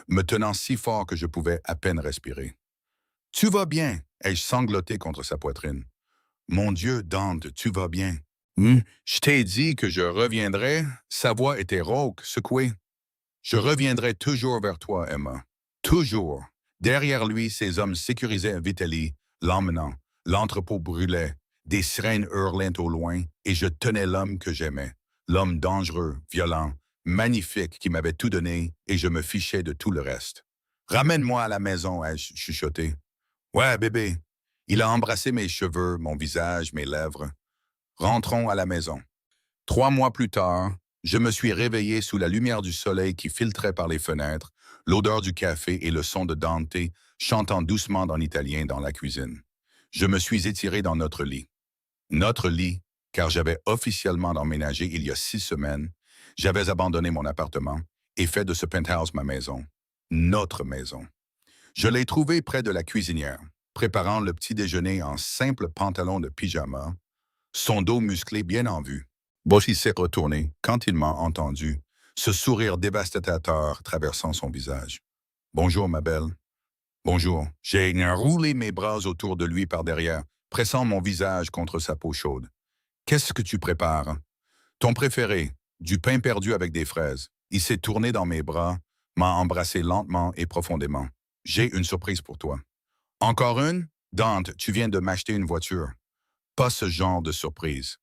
me tenant si fort que je pouvais à peine respirer. « Tu vas bien » ai-je sangloté contre sa poitrine. « Mon Dieu, Dante, tu vas bien. »« Je t'ai dit que je reviendrais. » Sa voix était rauque, secouée. « Je reviendrai toujours vers toi, Emma. Toujours. » Derrière lui, ses hommes sécurisaient Vitaly, l'emmenant. L'entrepôt brûlait, des sirènes hurlaient au loin, et je tenais l'homme que j'aimais. L'homme dangereux, violent, magnifique qui m'avait tout donné, et je me fichais de tout le reste. « Ramène-moi à la maison, ai-je chuchoté. « Ouais, bébé. » Il a embrassé mes cheveux, mon visage, mes lèvres. « Rentrons à la maison. » 3 mois plus tard, je me suis réveillé sous la lumière du soleil qui filtrait par les fenêtres, l'odeur du café et le son de Dante chantant doucement en italien dans la cuisine. Je me suis étiré dans notre lit. Notre lit, car j'avais officiellement emménagé il y a 6 semaines, j'avais abandonné mon appartement et fait de ce penthouse ma maison. Notre maison. Je l'ai trouvé près de la cuisinière, préparant le petit déjeuner en simple pantalon de pyjama, son dos musclé bien en vue. Boshi s'est retourné quand il m'a entendu, ce sourire dévastateur traversant son visage. « Bonjour, ma belle. »« Bonjour. » J'ai roulé mes bras autour de lui par derrière, pressant mon visage contre sa peau chaude. « Qu'est-ce que tu prépares? »« Ton préféré, du pain perdu avec des fraises. » Il s'est tourné dans mes bras, m'a embrassé lentement et profondément. « J'ai une surprise pour toi. »« Encore une? Dante, tu viens de m'acheter une voiture. » Pas ce genre de surprise.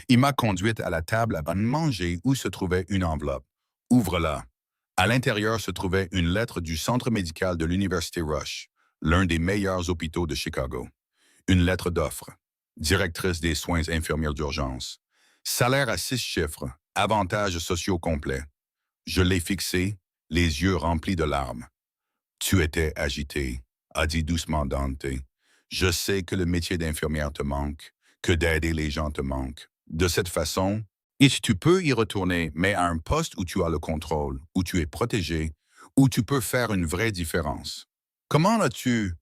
Il m'a conduite à la table à manger où se trouvait une enveloppe. « Ouvre-la. » À l'intérieur se trouvait une lettre du centre médical de l'Université Rush, l'un des meilleurs hôpitaux de Chicago. Une lettre d'offre. Directrice des soins infirmières d'urgence. Salaire à 6 chiffres. Avantages sociaux complets. Je l'ai fixé, les yeux remplis de larmes. « Tu étais agité », a dit doucement Dante. « Je sais que le métier d'infirmière te manque, que d'aider les gens te manque. De cette façon, et tu peux y retourner, mais à un poste où tu as le contrôle, où tu es protégé, où tu peux faire une vraie différence. Comment as-tu... »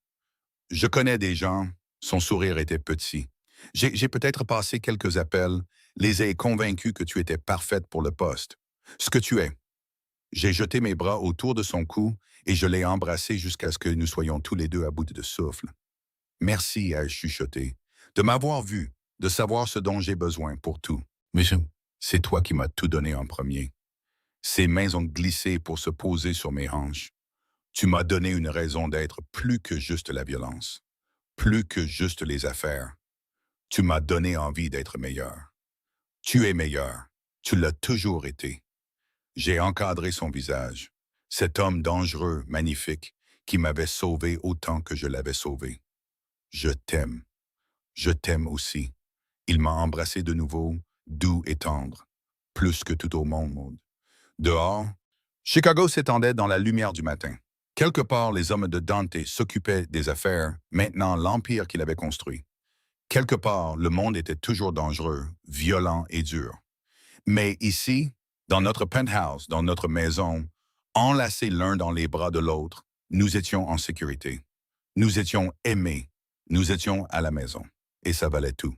Je connais des gens, son sourire était petit. J'ai peut-être passé quelques appels, les ai convaincus que tu étais parfaite pour le poste. Ce que tu es. J'ai jeté mes bras autour de son cou et je l'ai embrassé jusqu'à ce que nous soyons tous les deux à bout de souffle. Merci, ai-je chuchoté, de m'avoir vu, de savoir ce dont j'ai besoin pour tout. Mais c'est toi qui m'as tout donné en premier. Ses mains ont glissé pour se poser sur mes hanches. Tu m'as donné une raison d'être plus que juste la violence, plus que juste les affaires. Tu m'as donné envie d'être meilleur. Tu es meilleur. Tu l'as toujours été. J'ai encadré son visage. Cet homme dangereux, magnifique, qui m'avait sauvé autant que je l'avais sauvé. Je t'aime. Je t'aime aussi. Il m'a embrassé de nouveau, doux et tendre, plus que tout au monde. Dehors, Chicago s'étendait dans la lumière du matin. Quelque part, les hommes de Dante s'occupaient des affaires, maintenant l'empire qu'il avait construit. Quelque part, le monde était toujours dangereux, violent et dur. Mais ici, dans notre penthouse, dans notre maison, enlacés l'un dans les bras de l'autre, nous étions en sécurité. Nous étions aimés. Nous étions à la maison. Et ça valait tout.